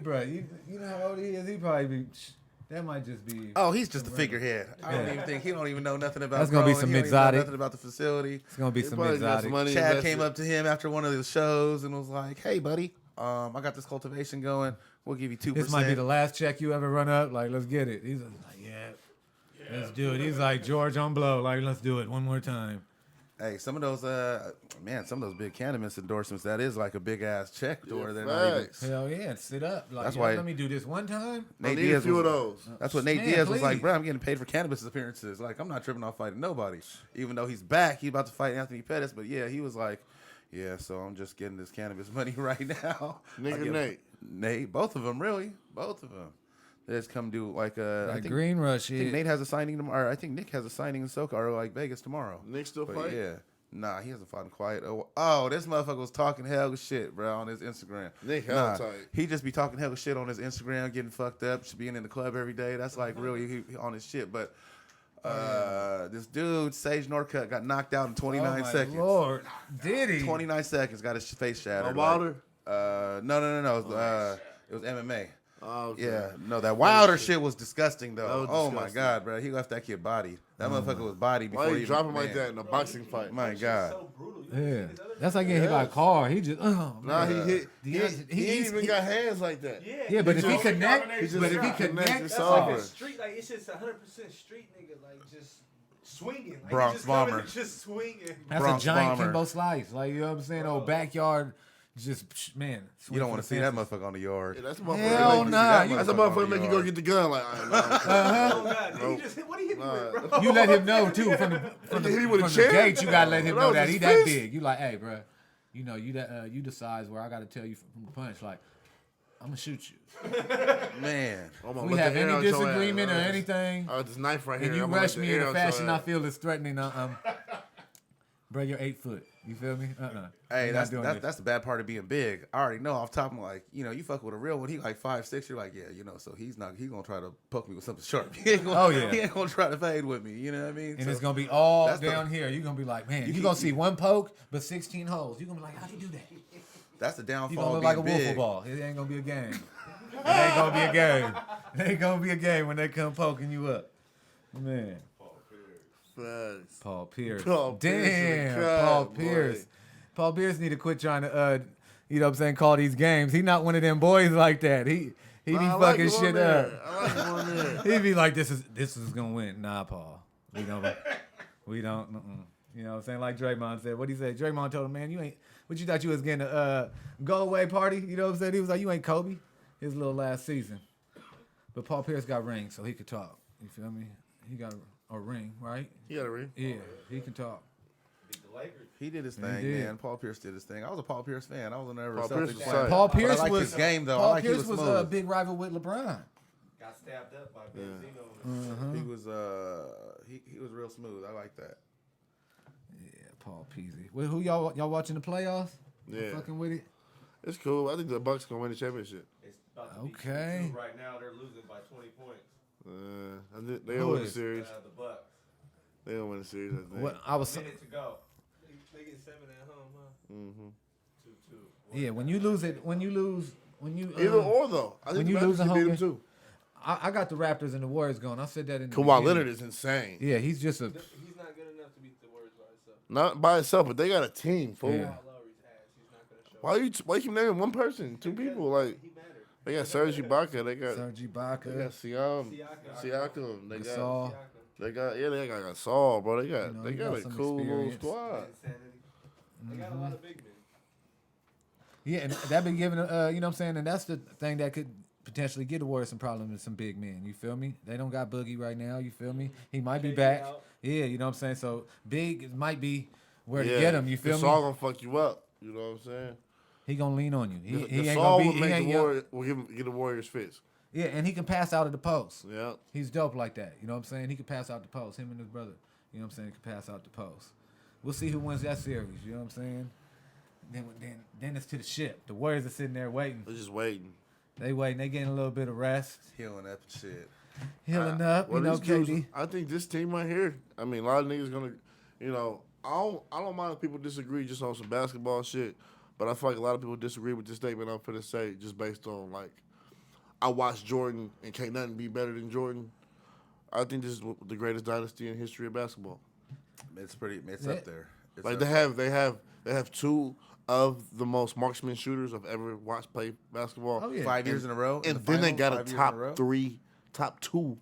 Bro, you know how old he is? He probably be. That might just be. Oh, he's just a figurehead. I don't Yeah. even think he don't even know nothing about. That's gonna be growing. some He don't even know exotic. Nothing about the facility. It's gonna be He some probably got exotic. some money Chad invested. came up to him after one of the shows and was like, "Hey, buddy, I got this cultivation going. We'll give you 2%." This might be the last check you ever run up. Like, let's get it. He's like, yeah, let's do it. He's like George on blow. Like, let's do it one more time. Hey, some of those some of those big cannabis endorsements, that is like a big ass check door. They're not even. Facts. Hell yeah, sit up. Like, That's yo, why- let me do this one time. I Nate need a Diaz few was, of those. That's what Nate Man, Diaz was like, please. bro. I'm getting paid for cannabis appearances. Like, I'm not tripping off fighting nobody. Even though he's back, he's about to fight Anthony Pettis. But yeah, he was like, yeah. So I'm just getting this cannabis money right now. Nigga I get- Nate. Nate, both of them, really, both of them. They just come do like I Like think, Green Rush I think shit. Nate has a signing tomorrow. I think Nick has a signing in SoCal or like Vegas tomorrow. Nick still But fight? yeah. Nah, he hasn't fought in quiet. Oh, this motherfucker was talking hell shit, bro, on his Instagram. Nick hella tight. He just be talking hell shit on his Instagram, getting fucked up, being in the club every day. That's like really he on his shit. But this dude, Sage Norcutt, got knocked out in 29 oh my seconds. Lord, did he? 29 seconds, got his face shattered. A Wilder? No. It was MMA. Oh, okay. Yeah, no, that Wilder shit was disgusting though. That was Oh my disgusting. god, bro, he left that kid body. That motherfucker was body before Why he you drop him man. like that in a boxing fight? My god. So brutal. You Yeah, ever seen his other that's like getting hit by a car. He just Nah, man. he hit. He ain't even he- got hands like that. Yeah, but if he just- connect, he just but if he shot. connect, It's That's over. like a street, like it's just 100% street nigga, like just swinging, like Bronx he just coming Bomber. and just swinging. that's Bronx a giant Bomber. Kimbo Slice. Like you know what I'm saying? Oh, backyard, just man. You don't want to see that motherfucker on the yard. Yeah, that's a motherfucker. Hell that nah, make you- That's a motherfucker make you go get the gun. Like, all right, Oh god, did he just hit? What he hit me with, bro? You let him know too from the, Hit him with a from the chair? gate. You gotta let him That know was that his he that fist? big. You like, hey, bro, you know you that you the size where I gotta tell you from the punch. Like, I'm gonna shoot you. Man, I'm gonna We let have the air any out your ass. disagreement or anything, This knife right here. and you I'm gonna rush let me the in air a out your fashion I ass. feel is threatening. Bro, you're 8 foot. You feel me? hey, You're not doing this. that's the bad part of being big. I already know off top. I'm like, you fuck with a real one. He like 5'6". You're like, yeah, so he's gonna try to poke me with something sharp. He ain't gonna, Oh, yeah. he ain't gonna try to fade with me. You know what I mean? And So it's gonna be all that's the- down here. You're gonna be like, man, You you're gonna keep- see one poke, but 16 holes. You're gonna be like, how'd you do that? that's the You're downfall gonna of look being like a big. wiffle ball. It ain't gonna be a game. It ain't gonna be a game. It ain't gonna be a game when they come poking you up. Man. Facts. Paul Pierce. Paul Pierce is a Damn, cut, Paul boy. Pierce. Paul Pierce need to quit trying to you know what I'm saying, call these games. He not one of them boys like that. He be I like fucking him on shit there. up. I like him on there. He be like, this is gonna win. Nah, Paul. We don't. You know what I'm saying? Like Draymond said. What he said? Draymond told him, man, you ain't. What you thought you was getting a go away party? You know what I'm saying? He was like, you ain't Kobe. His little last season. But Paul Pierce got rings, so he could talk. You feel me? He got a ring, right? He got a ring. Yeah, he can talk. Beat the Lakers. He did his He thing, did. man. Paul Pierce did his thing. I was a Paul Pierce fan. I was never a Paul Pierce Celtics was fan. tight. Paul But I Pierce liked was his game though. I Paul like he Pierce was was smooth. a big rival with LeBron. Got stabbed up by Benzino. He was he was real smooth. I like that. Yeah, Paul Peasy. Well, who y'all watching the playoffs? Yeah. Fucking with it. It's cool. I think the Bucks gonna win the championship. It's about to be Okay. 2-2 right now. They're losing by 20 points. I think they Who gonna win the is? series. The Bucks. They gonna win the series. I think. What I was Minute to go. They get 7 at home, huh? Mm-hmm. 2-2. yeah. When you lose, Either or though. I think when the you Raptors lose a can beat home them game- too. I got the Raptors and the Warriors going. I said that in the Kawhi beginning. Leonard is insane. Yeah, he's just a. He's not good enough to beat the Warriors by himself. Not by itself, but they got a team. Fool. Yeah. Kyle Lowry's ass. He's not gonna show. Why you keep naming one person, two people? Like He mattered. they got Serge Ibaka, they got Serge they Ibaka, got Siakam, Siakam. they got Gasol. they got Saul, bro. They got You know, they he got got a some cool little experience. squad. Insanity. They got a lot of big men. Yeah, and that been giving, you know what I'm saying? And that's the thing that could potentially get the Warriors some problems with some big men. You feel me? They don't got Boogie right now. You feel me? He might be KD back. out. Yeah, you know what I'm saying? So big might be where to get him. You feel Saul me? gonna fuck you up. You know what I'm saying? He gonna lean on you. He ain't Saul gonna will be. He make ain't the young. Warriors, will get the Warriors fits. Yeah, and he can pass out of the post. Yeah. He's dope like that. You know what I'm saying? He can pass out the post. Him and his brother. You know what I'm saying? Can pass out the post. We'll see who wins that series. You know what I'm saying? Then it's to the ship. The Warriors are sitting there waiting. They're just waiting. They waiting. They getting a little bit of rest, Healing that shit. healing up. Well, You know, these dudes- KD. I think this team right here. I mean, a lot of niggas gonna, you know, I don't mind if people disagree just on some basketball shit, but I feel like a lot of people disagree with this statement I'm finna say just based on like, I watched Jordan and can't nothing be better than Jordan. I think this is the greatest dynasty in history of basketball. It's pretty. It's Yeah. up there. It's Like up they have two of the most marksman shooters I've ever watched play basketball. Oh, yeah. 5 years in a row. in And the then they finals, got 5 a years in top row. top two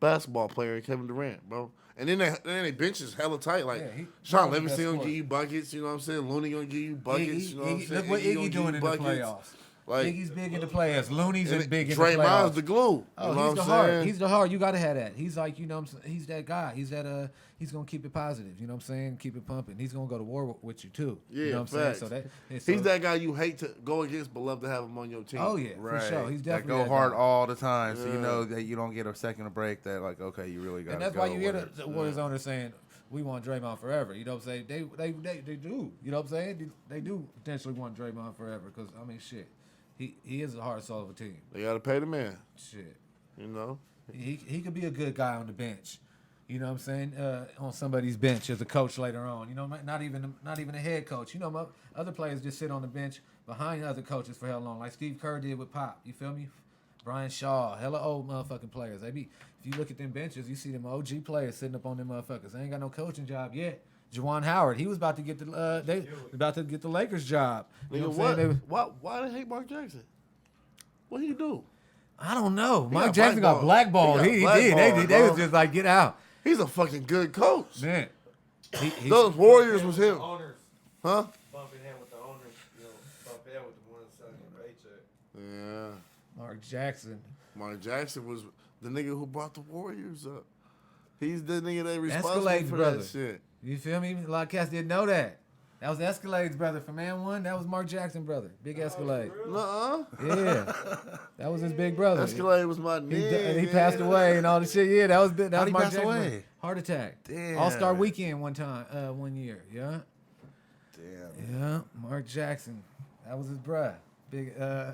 basketball player in Kevin Durant, bro. And then they bench is hella tight. Like Yeah, Sean probably the best Livingston gonna scorer. give you buckets, you know what I'm saying? Looney gonna give you buckets, you know what I'm saying? Look what Iggy gonna Iggy give doing you in buckets. the playoffs. Like Iggy's big in the playoffs. Looney's and big in the Draymond's playoffs. the glue. Oh, you know he's what the I'm heart. saying? He's the heart. You gotta have that. He's like, you know what I'm saying? He's that guy. He's that he's gonna keep it positive, you know what I'm saying? Keep it pumping. He's gonna go to war with you too. Yeah, you know what I'm facts. saying? So He's so- that guy you hate to go against but love to have him on your team. Oh yeah, Right. for sure. He's that definitely go that hard guy. all the time, so you Yeah. know that you don't get a second of break. That like, okay, you really got. And that's why you hear the Warriors owners saying, we want Draymond forever. You know what I'm saying? They do. You know what I'm saying? They do potentially want Draymond forever because, I mean, shit. He is the heart and soul of a team. They gotta pay the man, Shit. you know? He could be a good guy on the bench. You know what I'm saying? On somebody's bench as a coach later on. You know, not even a head coach. You know, other players just sit on the bench behind other coaches for how long, like Steve Kerr did with Pop. You feel me? Brian Shaw, hella old motherfucking players. They be, if you look at them benches, you see them OG players sitting up on them motherfuckers. They ain't got no coaching job yet. Juwan Howard, he was about to get the Lakers job. You know Nigga, what I'm saying? why they hate Mark Jackson? What did he do? I don't know. Mike got Jackson got blackballed. blackballed. He He got did. blackballed, They was bro. just like, get out. He's a fucking good coach. Man. He- Those Warriors was him. Owners Huh? bumping head with the owners, bump head with the ones selling paycheck. Yeah. Mark Jackson. Mark Jackson was the nigga who brought the Warriors up. He's the nigga that responsible Escalade's for brother. that shit. You feel me? A lot of cats didn't know that. That was Escalade's brother from Man One. That was Mark Jackson brother. Big Escalade. Nuh-uh. Yeah. That was his big brother. Escalade was my He, nigga. he passed away and all the shit. Yeah, that was How'd Mark he pass Jackson. away? Heart attack. Damn. All-Star Weekend one year. Yeah. Damn. Yeah. Mark Jackson. That was his bruh. Big. Yeah.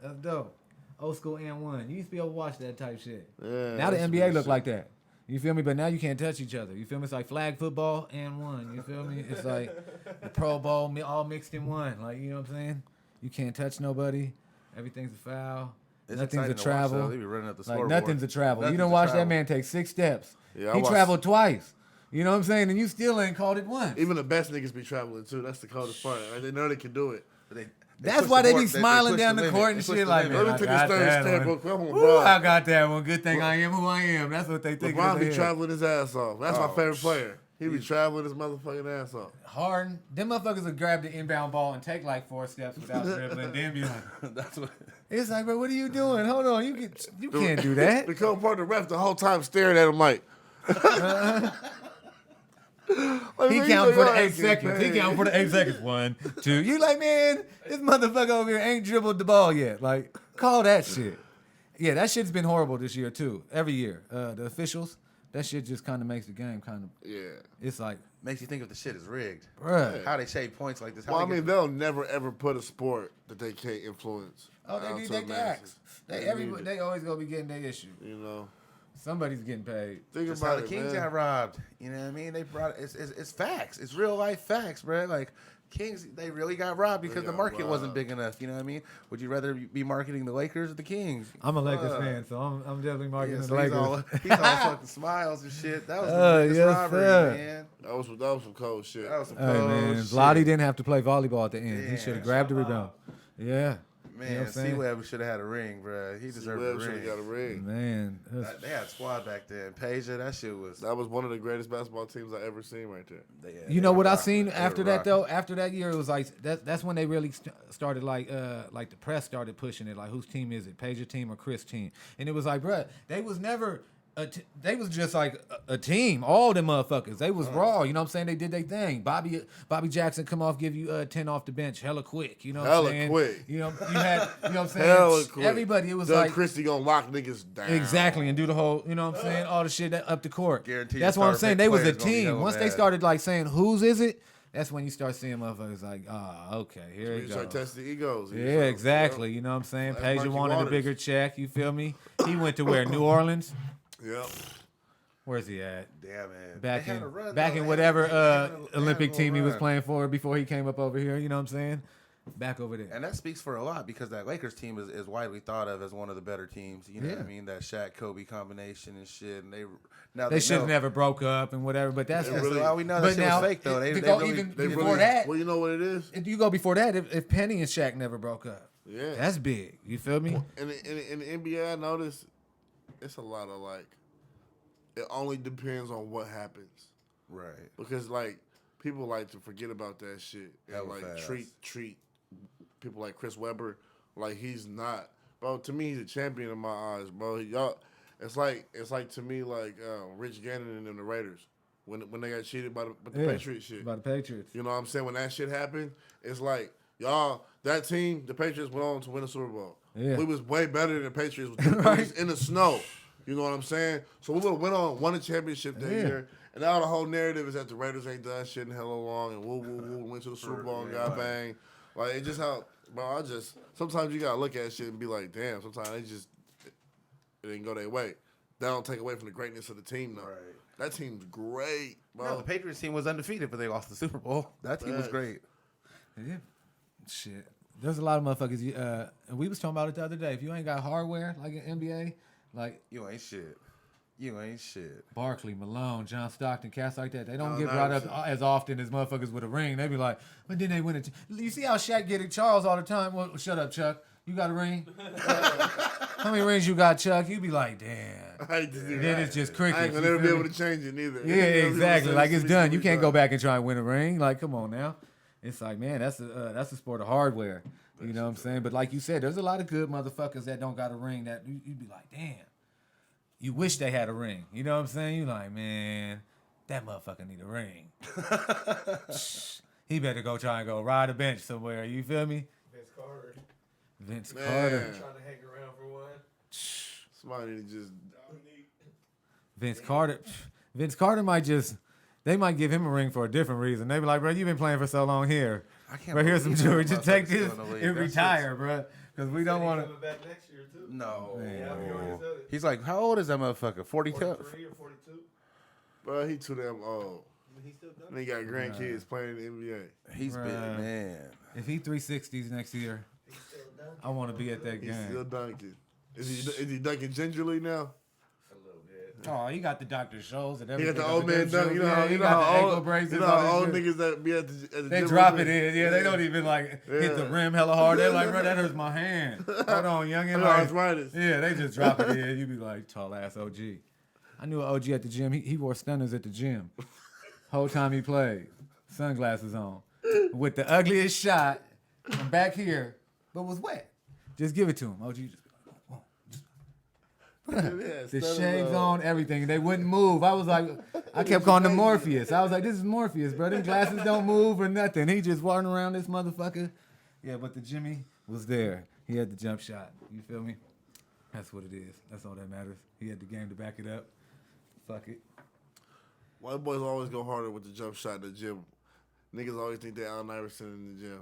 That's dope. Old school N1. You used to be able to watch that type shit. Yeah, Now the that's NBA real look shit. like that. You feel me? But now you can't touch each other. You feel me? It's like flag football and one. You feel me? It's like the Pro Bowl all mixed in one. Like, you know what I'm saying? You can't touch nobody. Everything's a foul. It's Nothing's a exciting to watch, travel. though. They be running up the Like scoreboard. nothing's a travel. You Nothing's don't a watch that travel. man take 6 steps. Yeah, I He watched- traveled twice. You know what I'm saying? And you still ain't called it once. Even the best niggas be traveling too. That's the coldest part. Right? They know they can do it. That's push why the they bar- be smiling push down the limit. court and They push shit the like, limit. man, Let me I take got this third that step. one. Come on, Ooh, bro. I got that one. Good thing I am who I am. That's what they think. LeBron in be their head. traveling his ass off. That's my Oh, favorite player. He be traveling his motherfucking ass off. Harden, them motherfuckers would grab the inbound ball and take like 4 steps without dribbling, then be like, That's what. it's like, bro, what are you doing? Hold on, you can't do that. The co-partner ref the whole time staring at him like. Like, He man, counting you for know the y'all 8 seconds. He getting counting for the 8 seconds. 1, 2. You like, man, this motherfucker over here ain't dribbled the ball yet. Like, call that shit. Yeah, that shit's been horrible this year too. Every year, the officials, that shit just kind of makes the game kind of. Yeah. It's like, Makes you think if the shit is rigged. bruh. How they shave points like this. How Well, I they mean, get- they'll never ever put a sport that they can't influence. Oh, out they to need the their masses. tax. need it. They always gonna be getting their issue. You know, Somebody's getting paid. think That's how about the it, Kings man. got robbed. You know what I mean? They brought it's facts. It's real life facts, bro. Like Kings, they really got robbed because the got market wasn't robbed. big enough. You know what I mean? Would you rather be marketing the Lakers or the Kings? I'm a Lakers fan, so I'm definitely marking Yeah, the so Lakers. he's all fucking smiles and shit. That was the biggest yes, robbery, sir. man. That was some cold shit. That was some Hey cold man, shit. Vladdy didn't have to play volleyball at the end. He Yeah. should have grabbed the rebound. Yeah. You know what Man, I'm saying? C-Web should have had a ring, bro. He deserved a Webb should have got a ring. ring. Man, that's- They had a squad back then. Peja, that shit was. That was one of the greatest basketball teams I ever seen right there. you know what I rocked. seen They were after that rocking. though? After that year, it was like that's when they really started like the press started pushing it. Like, whose team is it? Page's team or Chris' team? And it was like, bruh, they was never. They was just like a team, all them motherfuckers. They was raw, you know what I'm saying? They did their thing. Bobby Jackson come off, give you 10 off the bench, hella quick, you know what I'm Hella saying? quick. You know, you had, you know what I'm saying? Hella quick. Everybody, it was Doug like Christie gonna lock niggas down. exactly, and do the whole, you know what I'm saying? All the shit up the court. Guaranteed That's the what I'm star saying. pick They was a player's gonna be team. hella Once they bad. started like saying whose is it, that's when you start seeing motherfuckers like, okay, here You it start goes. testing egos. Yeah, exactly. You know what I'm saying? Like Paige Marky wanted a Waters. bigger check. You feel me? He went to where? New Orleans. Yep. Where's he at? Damn, man. Back They had in a run, back though. in They whatever had a Olympic little team he was run. playing for before he came up over here. You know what I'm saying? Back over there. And that speaks for a lot because that Lakers team is widely thought of as one of the better teams. You know what I Yeah. mean? That Shaq Kobe combination and shit. And They should have know. never broke up and whatever. But that's They Yeah, really- so all we know but that shit now, was fake though. They to go really, even they before really- that, Well, you know what it is? if you go before that, if Penny and Shaq never broke up, Yeah. that's big. You feel me? In the NBA, I noticed it's a lot of like. It only depends on what happens. Right. Because like people like to forget about that shit and Hella like fast. treat people like Chris Webber like he's not, bro. To me, he's a champion in my eyes, bro. Y'all, it's like to me like Rich Gannon and them, the Raiders when they got cheated by the Yeah, Patriots shit. By the Patriots. You know what I'm saying? When that shit happened, it's like y'all that team, the Patriots went on to win the Super Bowl. Yeah. We was way better than the Patriots. We Right. was in the snow. You know what I'm saying? So we would have went on, won a championship that Yeah. year. And now the whole narrative is that the Raiders ain't done shit in hella long and woo, went to the Super Bowl and got banged. Like, it just how, bro, sometimes you got to look at shit and be like, damn, sometimes it didn't go their way. That don't take away from the greatness of the team, though. Right. That team's great, bro. No, the Patriots team was undefeated, but they lost the Super Bowl. That team was Facts. great. Yeah. Shit. There's a lot of motherfuckers. And we was talking about it the other day. If you ain't got hardware like an NBA, like You ain't shit. You ain't shit. Barkley, Malone, John Stockton, cats like that, they don't No, get not brought up shit. as often as motherfuckers with a ring. They be like, but then they win it. You see how Shaq get it Charles all the time? Well, shut up, Chuck. You got a ring? How many rings you got, Chuck? You be like, damn. I hate to see And then that. it's just crickets. I ain't gonna you never feel be me? able to change it neither. Yeah, exactly. Like it's done. You can't go back and try and win a ring. Like, come on now. It's like, man, that's a sport of hardware. You know what I'm saying? But like you said, there's a lot of good motherfuckers that don't got a ring that you be like, damn. You wish they had a ring. You know what I'm saying? You like, man, that motherfucker need a ring. He better go try and go ride a bench somewhere. You feel me? Vince Carter Vince Man. Carter. trying to hang around for one. Somebody need to just. Vince Carter. Vince Carter might just. They might give him a ring for a different reason. They be like, bro, you've been playing for so long here. I can't But here's some believe jewelry. that Just take motherfucker's this still in the league. and That's retire, bro. Because we don't want to. Coming back next year too. No. Yeah, he already said it. He's like, how old is that motherfucker? 42? 43 or 42. Bro, he too damn old. But he still done And he got grandkids playing in the NBA. He's big, Bruh. man. If he 360s next year, He's still done. I want to be at that He's still game. dunking. Is he dunking gingerly now? A little bit. Oh, he got the Dr. Shows and He everything. got the old man dunk. You know how he you know got the how ankle old braces. you know all how that old shit. niggas that be at the They gym drop with it me? in. Yeah, they don't even like hit the rim hella hard. They're like, bro, that hurts my hand. Hold on, youngin. I know Like, arthritis. yeah, they just drop it in. You be like, tall ass OG. I knew an OG at the gym. He wore stunners at the gym. Whole time he played. Sunglasses on. With the ugliest shot from back here, but was wet. Just give it to him. OG just be like, oh, Yeah, the stutter shades mode. on, everything. They wouldn't move. I was like, I kept calling him Morpheus. I was like, this is Morpheus, bro. Them glasses don't move or nothing. He just walking around this motherfucker. Yeah, but the Jimmy was there. He had the jump shot. You feel me? That's what it is. That's all that matters. He had the game to back it up. Fuck it. White boys always go harder with the jump shot in the gym. Niggas always think they Allen Iverson in the gym.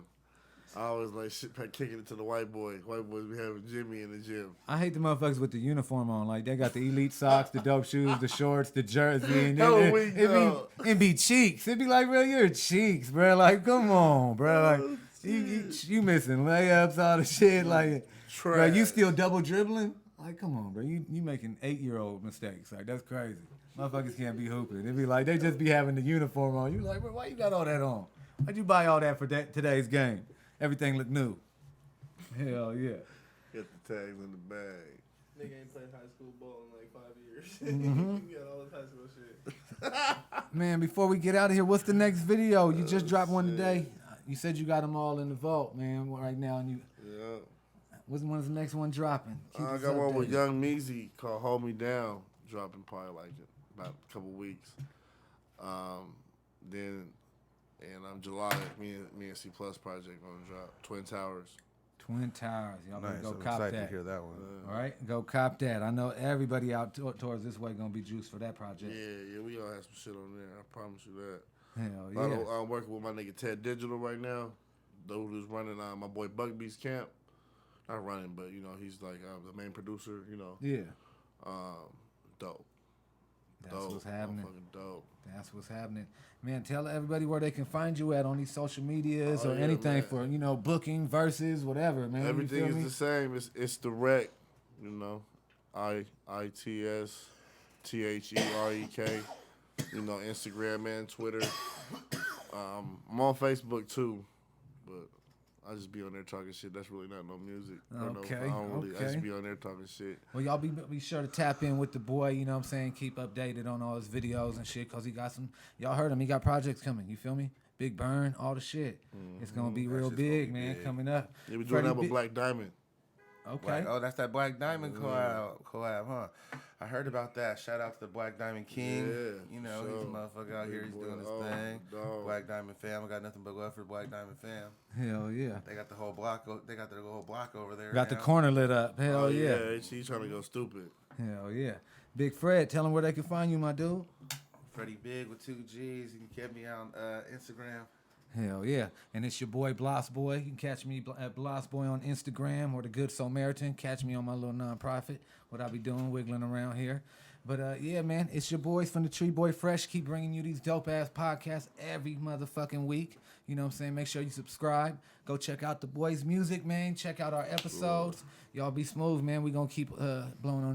I always like shit kicking it to the white boys. White boys be having Jimmy in the gym. I hate the motherfuckers with the uniform on. Like, they got the elite socks, the dope shoes, the shorts, the jersey. And Hella it, weak, it, dog. it be cheeks. It be like, bro, you're cheeks, bro. Like, come on, bro. Like, you missing layups, all the shit. Like, bro, you still double dribbling? Like, come on, bro. You making 8-year-old mistakes. Like, that's crazy. Motherfuckers can't be hooping. They be like, they just be having the uniform on. You like, bro, why you got all that on? Why'd you buy all that for today's game? Everything look new. Hell yeah. Get the tags in the bag. Nigga ain't played high school ball in like 5 years. Mm-hmm. You got all this high school shit. Man, before we get out of here, what's the next video? You just dropped one today. You said you got them all in the vault, man, right now. And you, Yeah. when's the next one dropping? Keep I us got one with updated. Young Meezy called Hold Me Down, dropping probably like about a couple weeks. Then in July, me and C Plus project gonna drop Twin Towers. Twin Towers. Y'all better Nice. go I'm cop excited to that. hear that one. All right, go cop that. I know everybody out towards this way gonna be juiced for that project. Yeah, we gonna have some shit on there. I promise you that. Hell yeah. I'm working with my nigga Ted Digital right now. Those who's running my boy Bugbee's camp. Not running, but you know he's like the main producer. You know, Yeah. dope. That's Dope. what's happening. Motherfucking dope. That's what's happening. Man, tell everybody where they can find you at on these social medias Oh, or yeah, anything man. for, booking, verses, whatever, man. Everything you feel is me? the same. It's D-Rek, you know, ITSTHEREK. You know, Instagram and Twitter. I'm on Facebook too, but I just be on there talking shit. That's really not no music. Okay, I okay. just be on there talking shit. Well, y'all be sure to tap in with the boy, you know what I'm saying? Keep updated on all his videos and shit, because he got some, y'all heard him, he got projects coming, you feel me? Big Burn, all the shit. It's going to be real shit's gonna big, be man, big. coming up. They be doing Freddie that with B- Black Diamond. Okay. Oh, that's that Black Diamond collab, huh? I heard about that. Shout out to the Black Diamond King. Yeah, You know, for he's a sure. motherfucker out here. He's Big boy. doing his Oh, thing. dog. Black Diamond fam. I got nothing but love for the Black Diamond fam. Hell yeah. They got the whole block. They got the whole block over there. Got the now. corner lit up. Hell Oh yeah. he's trying to go stupid. Hell yeah. Big Fred, tell them where they can find you, my dude. Freddie Big with 2 G's. You can get me on Instagram Hell yeah. And it's your boy Bloss Boy. You can catch me at Bloss Boy on Instagram or the Good Samaritan. Catch me on my little nonprofit, what I be doing, wiggling around here. But yeah, man, it's your boys from the Tree Boy Fresh. Keep bringing you these dope ass podcasts every motherfucking week. You know what I'm saying? Make sure you subscribe. Go check out the boys' music, man. Check out our episodes. Y'all be smooth, man. We gonna keep blowing on these